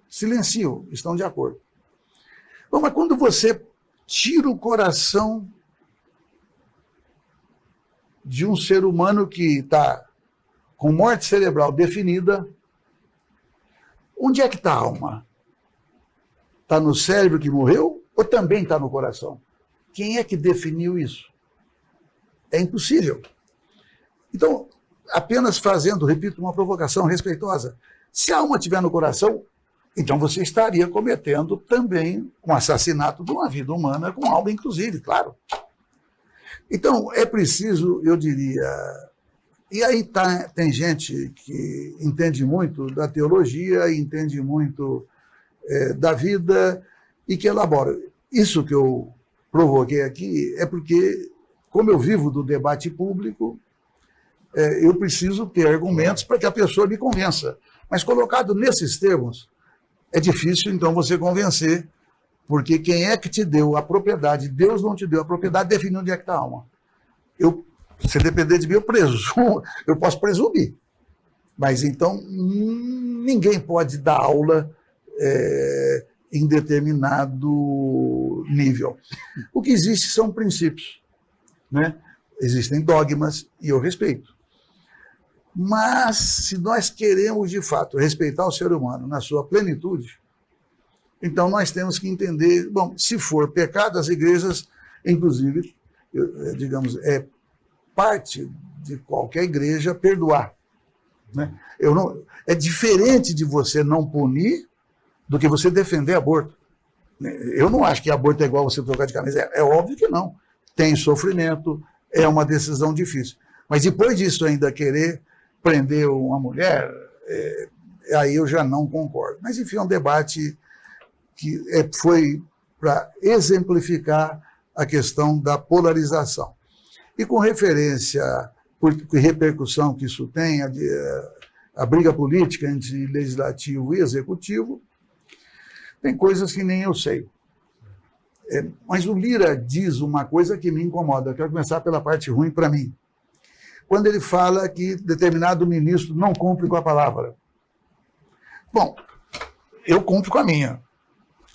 silenciam, estão de acordo. Bom, mas quando você tira o coração de um ser humano que está com morte cerebral definida, onde é que está a alma? Está no cérebro que morreu ou também está no coração? Quem é que definiu isso? É impossível. Então, apenas fazendo, repito, uma provocação respeitosa, se a alma estiver no coração, então você estaria cometendo também um assassinato de uma vida humana, com alma inclusive, claro. Então, é preciso, eu diria... E aí tem gente que entende muito da teologia, entende muito da vida e que elabora. Isso que eu provoquei aqui é porque, como eu vivo do debate público, eu preciso ter argumentos para que a pessoa me convença. Mas colocado nesses termos, é difícil, então, você convencer, porque quem é que te deu a propriedade? Deus não te deu a propriedade, define onde é que está a alma. Se depender de mim, eu posso presumir. Mas, então, ninguém pode dar aula em determinado nível. O que existe são princípios, né? Existem dogmas e eu respeito. Mas, se nós queremos, de fato, respeitar o ser humano na sua plenitude, então nós temos que entender, bom, se for pecado, as igrejas, inclusive, digamos, é parte de qualquer igreja perdoar. Né? É diferente de você não punir do que você defender aborto. Eu não acho que aborto é igual você trocar de camisa. É óbvio que não. Tem sofrimento, é uma decisão difícil. Mas depois disso ainda querer prender uma mulher, aí eu já não concordo. Mas, enfim, é um debate que foi para exemplificar a questão da polarização. E com referência, por repercussão que isso tem, a briga política entre legislativo e executivo, Tem coisas que nem eu sei. Mas o Lira diz uma coisa que me incomoda. Eu quero começar pela parte ruim para mim. Quando ele fala que determinado ministro não cumpre com a palavra. Bom, eu cumpro com a minha.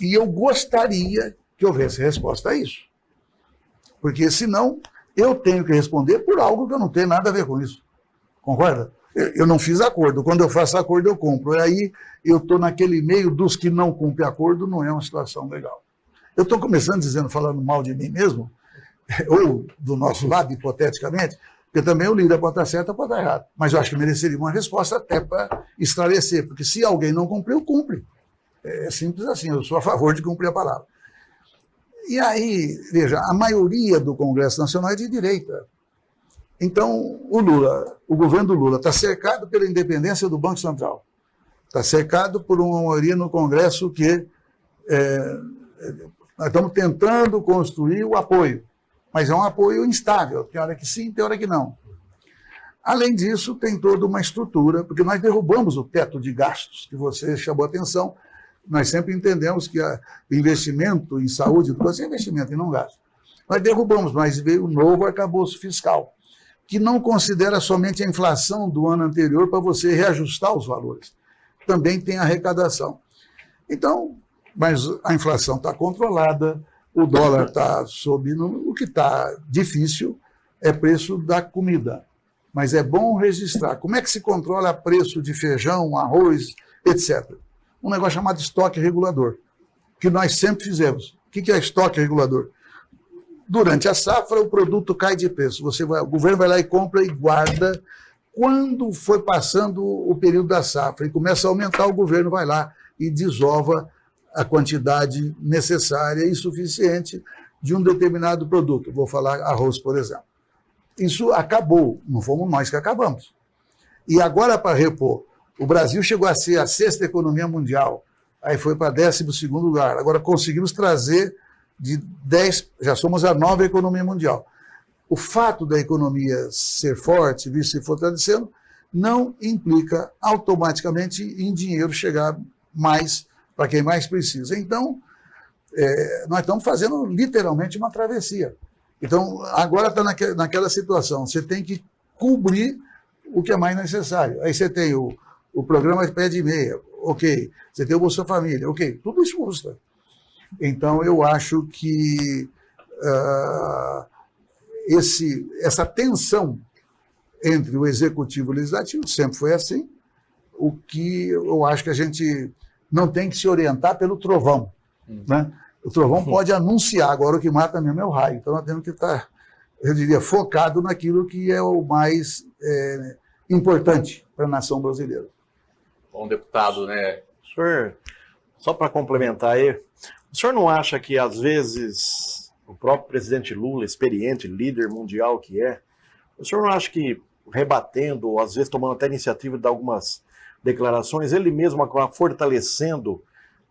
E eu gostaria que houvesse resposta a isso. Porque, senão, eu tenho que responder por algo que eu não tenho nada a ver com isso. Concorda? Eu não fiz acordo. Quando eu faço acordo, eu cumpro. E aí, eu estou naquele meio dos que não cumprem acordo, não é uma situação legal. Eu estou começando falando mal de mim mesmo, ou do nosso lado, hipoteticamente, porque também o Lira pode estar certo ou pode estar errado. Mas eu acho que mereceria uma resposta até para esclarecer, porque se alguém não cumpriu, cumpre. É simples assim, eu sou a favor de cumprir a palavra. E aí, veja, a maioria do Congresso Nacional é de direita. Então, o governo do Lula está cercado pela independência do Banco Central. Está cercado por uma maioria no Congresso que nós estamos tentando construir o apoio, mas é um apoio instável, tem hora que sim, tem hora que não. Além disso, tem toda uma estrutura, porque nós derrubamos o teto de gastos, que você chamou a atenção. Nós sempre entendemos que o investimento em saúde é investimento e não gasto. Nós derrubamos, mas veio o novo arcabouço fiscal, que não considera somente a inflação do ano anterior para você reajustar os valores. Também tem arrecadação. Então, mas a inflação está controlada, o dólar está subindo, o que está difícil é preço da comida. Mas é bom registrar. Como é que se controla preço de feijão, arroz, etc.? Um negócio chamado estoque regulador, que nós sempre fizemos. O que é estoque regulador? Durante a safra, o produto cai de preço. O governo vai lá e compra e guarda. Quando foi passando o período da safra e começa a aumentar, o governo vai lá e desova a quantidade necessária e suficiente de um determinado produto. Vou falar arroz, por exemplo. Isso acabou, não fomos nós que acabamos. E agora, para repor, o Brasil chegou a ser a 6ª economia mundial, aí foi para 12º lugar. Agora conseguimos trazer de 10, já somos a 9ª economia mundial. O fato da economia ser forte, vir se fortalecendo, não implica automaticamente em dinheiro chegar mais para quem mais precisa. Então, nós estamos fazendo literalmente uma travessia. Então, agora está naquela situação, você tem que cobrir o que é mais necessário. Aí você tem o programa de pé de meia, ok. Você tem o Bolsa Família, ok. Tudo isso custa. Então, eu acho que essa tensão entre o Executivo e o Legislativo sempre foi assim, o que eu acho que a gente não tem que se orientar pelo trovão. Né? O trovão pode anunciar, agora o que mata mesmo é o raio. Então nós temos que estar, eu diria, focado naquilo que é o mais importante para a nação brasileira. Bom, deputado, né? Senhor, só para complementar aí, o senhor não acha que, às vezes, o próprio presidente Lula, experiente, líder mundial que é, o senhor não acha que, rebatendo, ou às vezes tomando até iniciativa de algumas declarações, ele mesmo acaba fortalecendo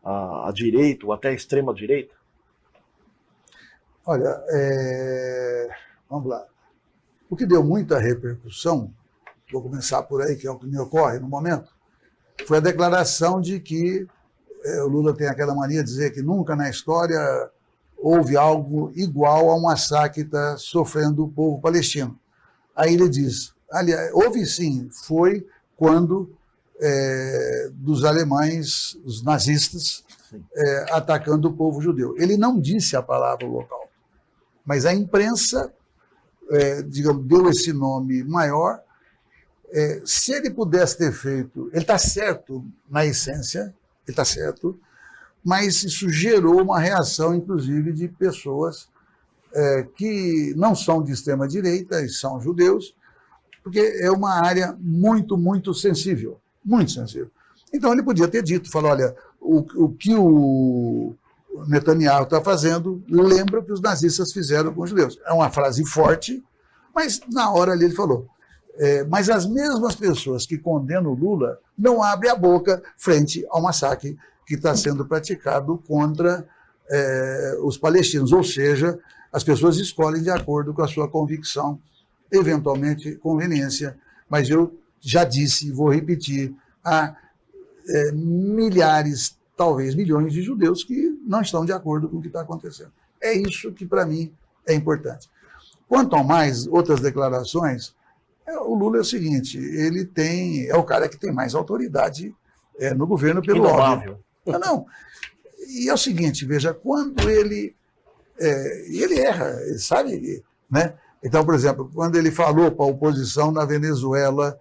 a direita, ou até a extrema-direita? Olha, vamos lá. O que deu muita repercussão, vou começar por aí, que é o que me ocorre no momento, foi a declaração de que o Lula tem aquela mania de dizer que nunca na história houve algo igual a um massacre que está sofrendo o povo palestino. Aí ele diz, aliás, houve sim, foi quando dos alemães, os nazistas, atacando o povo judeu. Ele não disse a palavra local, mas a imprensa, digamos, deu esse nome maior. Se ele pudesse ter feito, ele está certo na essência, ele está certo, mas isso gerou uma reação, inclusive, de pessoas que não são de extrema-direita e são judeus, porque é uma área muito, muito sensível, muito sensível. Então ele podia ter dito, falou, olha, o que o Netanyahu está fazendo lembra o que os nazistas fizeram com os judeus. É uma frase forte, mas na hora ali ele falou. Mas as mesmas pessoas que condenam o Lula não abrem a boca frente ao massacre que está sendo praticado contra os palestinos, ou seja, as pessoas escolhem de acordo com a sua convicção, eventualmente conveniência, mas eu já disse e vou repetir, há milhares, talvez milhões de judeus que não estão de acordo com o que está acontecendo. É isso que, para mim, é importante. Quanto a mais outras declarações, o Lula é o seguinte, é o cara que tem mais autoridade no governo pelo óbvio. Não. E é o seguinte, veja, quando ele erra, ele sabe, né? Então, por exemplo, quando ele falou para a oposição na Venezuela,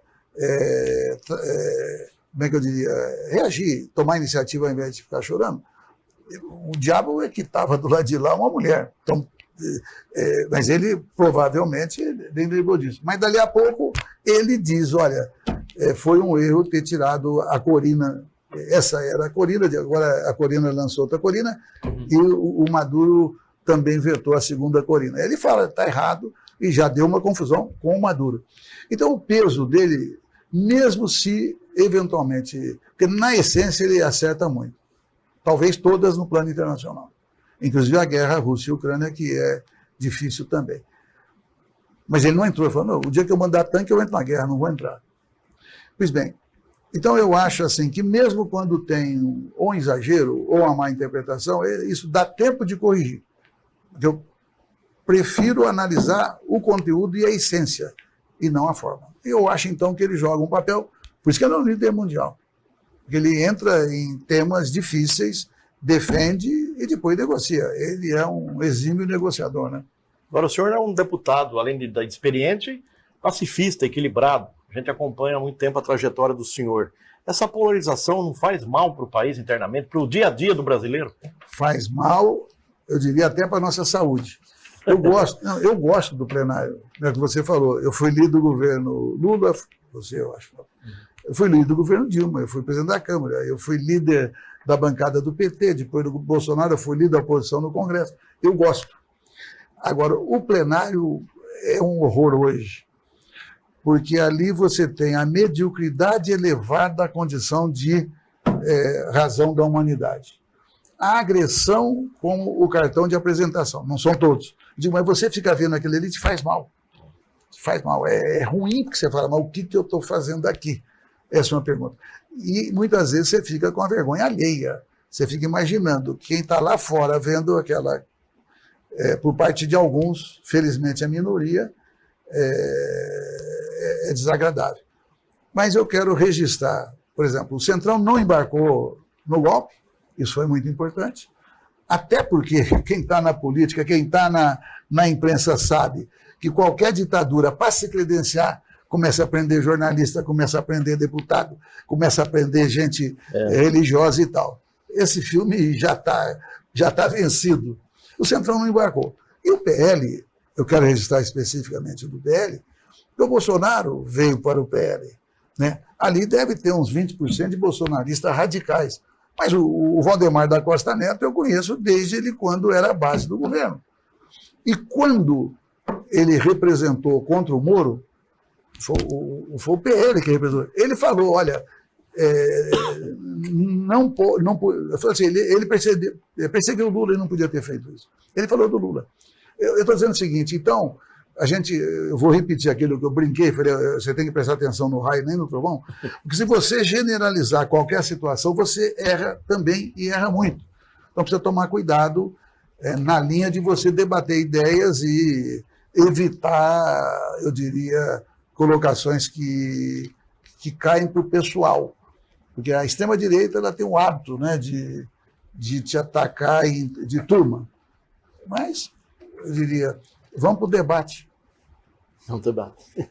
como é que eu diria, reagir, tomar iniciativa ao invés de ficar chorando, o diabo é que estava do lado de lá uma mulher. Então, mas ele provavelmente nem lembrou disso. Mas dali a pouco ele diz, olha, foi um erro ter tirado a Corina, essa era a Corina, agora a Corina lançou outra Corina, e o Maduro também vetou a segunda Corina. Ele fala, está errado, e já deu uma confusão com o Maduro. Então o peso dele, mesmo se eventualmente, porque na essência ele acerta muito, talvez todas no plano internacional, inclusive a guerra Rússia e Ucrânia, que é difícil também. Mas ele não entrou, ele falou, não, o dia que eu mandar tanque eu entro na guerra, não vou entrar. Pois bem, então eu acho assim que mesmo quando tem ou um exagero ou uma má interpretação, isso dá tempo de corrigir. Porque eu prefiro analisar o conteúdo e a essência, e não a forma. Eu acho então que ele joga um papel, por isso que ele é um líder mundial. Porque ele entra em temas difíceis, defende e depois negocia. Ele é um exímio negociador, né? Agora, o senhor é um deputado, além de experiente, pacifista, equilibrado. A gente acompanha há muito tempo a trajetória do senhor. Essa polarização não faz mal para o país internamente, para o dia a dia do brasileiro? Faz mal, eu diria até para a nossa saúde. Eu gosto do plenário, é o que você falou. Eu fui líder do governo Lula, eu acho. Eu fui líder do governo Dilma, eu fui presidente da Câmara, eu fui líder da bancada do PT, depois do Bolsonaro eu fui líder da oposição no Congresso. Eu gosto. Agora, o plenário é um horror hoje, porque ali você tem a mediocridade elevada à condição de razão da humanidade. A agressão como o cartão de apresentação, não são todos. Digo, mas você fica vendo aquele ali, te faz mal. Te faz mal. É ruim porque você fala, mas o que eu estou fazendo aqui? Essa é uma pergunta. E muitas vezes você fica com a vergonha alheia. Você fica imaginando quem está lá fora vendo aquela, por parte de alguns, felizmente a minoria, é desagradável. Mas eu quero registrar, por exemplo, o Centrão não embarcou no golpe, isso foi muito importante, até porque quem está na política, quem está na imprensa sabe que qualquer ditadura, para se credenciar, começa a prender jornalista, começa a prender deputado, começa a prender gente religiosa e tal. Esse filme já tá vencido. O Centrão não embarcou. E o PL, eu quero registrar especificamente do PL, porque o Bolsonaro veio para o PL. Né? Ali deve ter uns 20% de bolsonaristas radicais. Mas o Valdemar da Costa Neto eu conheço desde ele quando era a base do governo. E quando ele representou contra o Moro, foi o PL que representou. Ele falou, olha, eu falei assim, ele perseguiu o Lula e não podia ter feito isso. Ele falou do Lula. Eu estou dizendo o seguinte, então, eu vou repetir aquilo que eu brinquei, falei, você tem que prestar atenção no raio nem no trovão, porque se você generalizar qualquer situação, você erra também e erra muito. Então precisa tomar cuidado na linha de você debater ideias e evitar, eu diria, colocações que caem para o pessoal. Porque a extrema-direita ela tem um hábito, né, de te atacar de turma. Mas, eu diria, vamos para o debate. Vamos para o debate.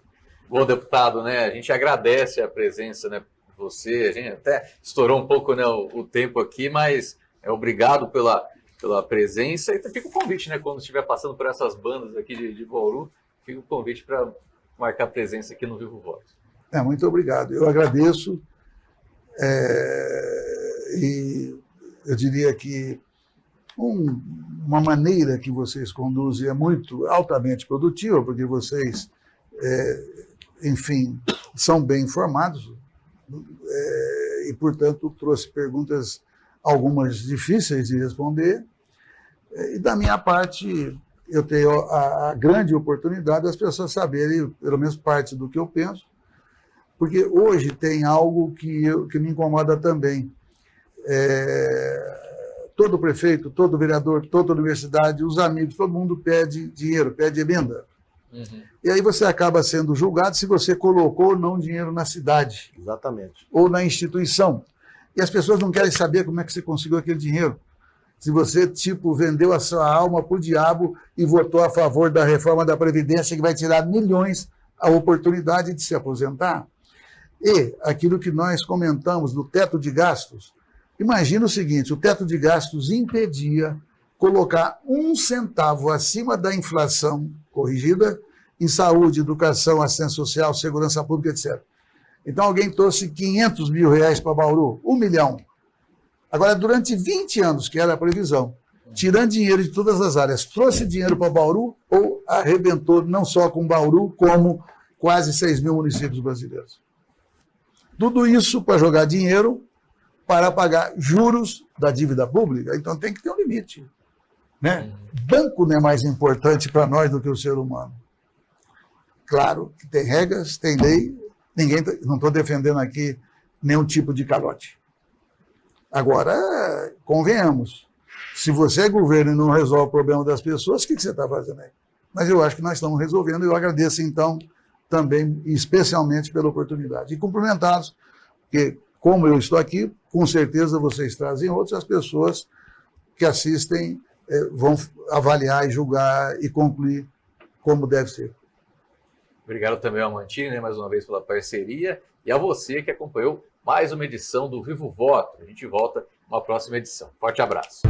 Bom, deputado, né, a gente agradece a presença, né, de você. A gente até estourou um pouco, né, o tempo aqui, mas obrigado pela presença. E fica o convite, né, quando estiver passando por essas bandas aqui de Bauru, fica o convite para marcar presença aqui no Vivo Voto. Muito obrigado. Eu agradeço. E eu diria que uma maneira que vocês conduzem é muito altamente produtiva, porque vocês, enfim, são bem informados e, portanto, trouxe perguntas, algumas difíceis de responder. E, da minha parte, eu tenho a grande oportunidade das pessoas saberem, pelo menos parte do que eu penso, porque hoje tem algo que me incomoda também. todo prefeito, todo vereador, toda universidade, os amigos, todo mundo pede dinheiro, pede emenda. E aí você acaba sendo julgado se você colocou ou não dinheiro na cidade. Exatamente. Ou na instituição. E as pessoas não querem saber como é que você conseguiu aquele dinheiro. Se você, vendeu a sua alma para o diabo e votou a favor da reforma da Previdência, que vai tirar milhões a oportunidade de se aposentar. E aquilo que nós comentamos do teto de gastos, imagina o seguinte, o teto de gastos impedia colocar 1 centavo acima da inflação corrigida em saúde, educação, assistência social, segurança pública, etc. Então alguém trouxe 500 mil reais para Bauru, 1 milhão. Agora, durante 20 anos, que era a previsão, tirando dinheiro de todas as áreas, trouxe dinheiro para Bauru ou arrebentou não só com Bauru, como quase 6 mil municípios brasileiros. Tudo isso para jogar dinheiro para pagar juros da dívida pública. Então tem que ter um limite. Né? Banco não é mais importante para nós do que o ser humano. Claro que tem regras, tem lei, não estou defendendo aqui nenhum tipo de calote. Agora, convenhamos, se você é governo e não resolve o problema das pessoas, o que você está fazendo aí? Mas eu acho que nós estamos resolvendo e eu agradeço, então, também, especialmente pela oportunidade. E cumprimentá-los, porque, como eu estou aqui, com certeza vocês trazem outros, as pessoas que assistem vão avaliar e julgar e concluir como deve ser. Obrigado também ao Mantini, né, mais uma vez pela parceria, e a você que acompanhou mais uma edição do Vivo Voto. A gente volta numa próxima edição. Forte abraço.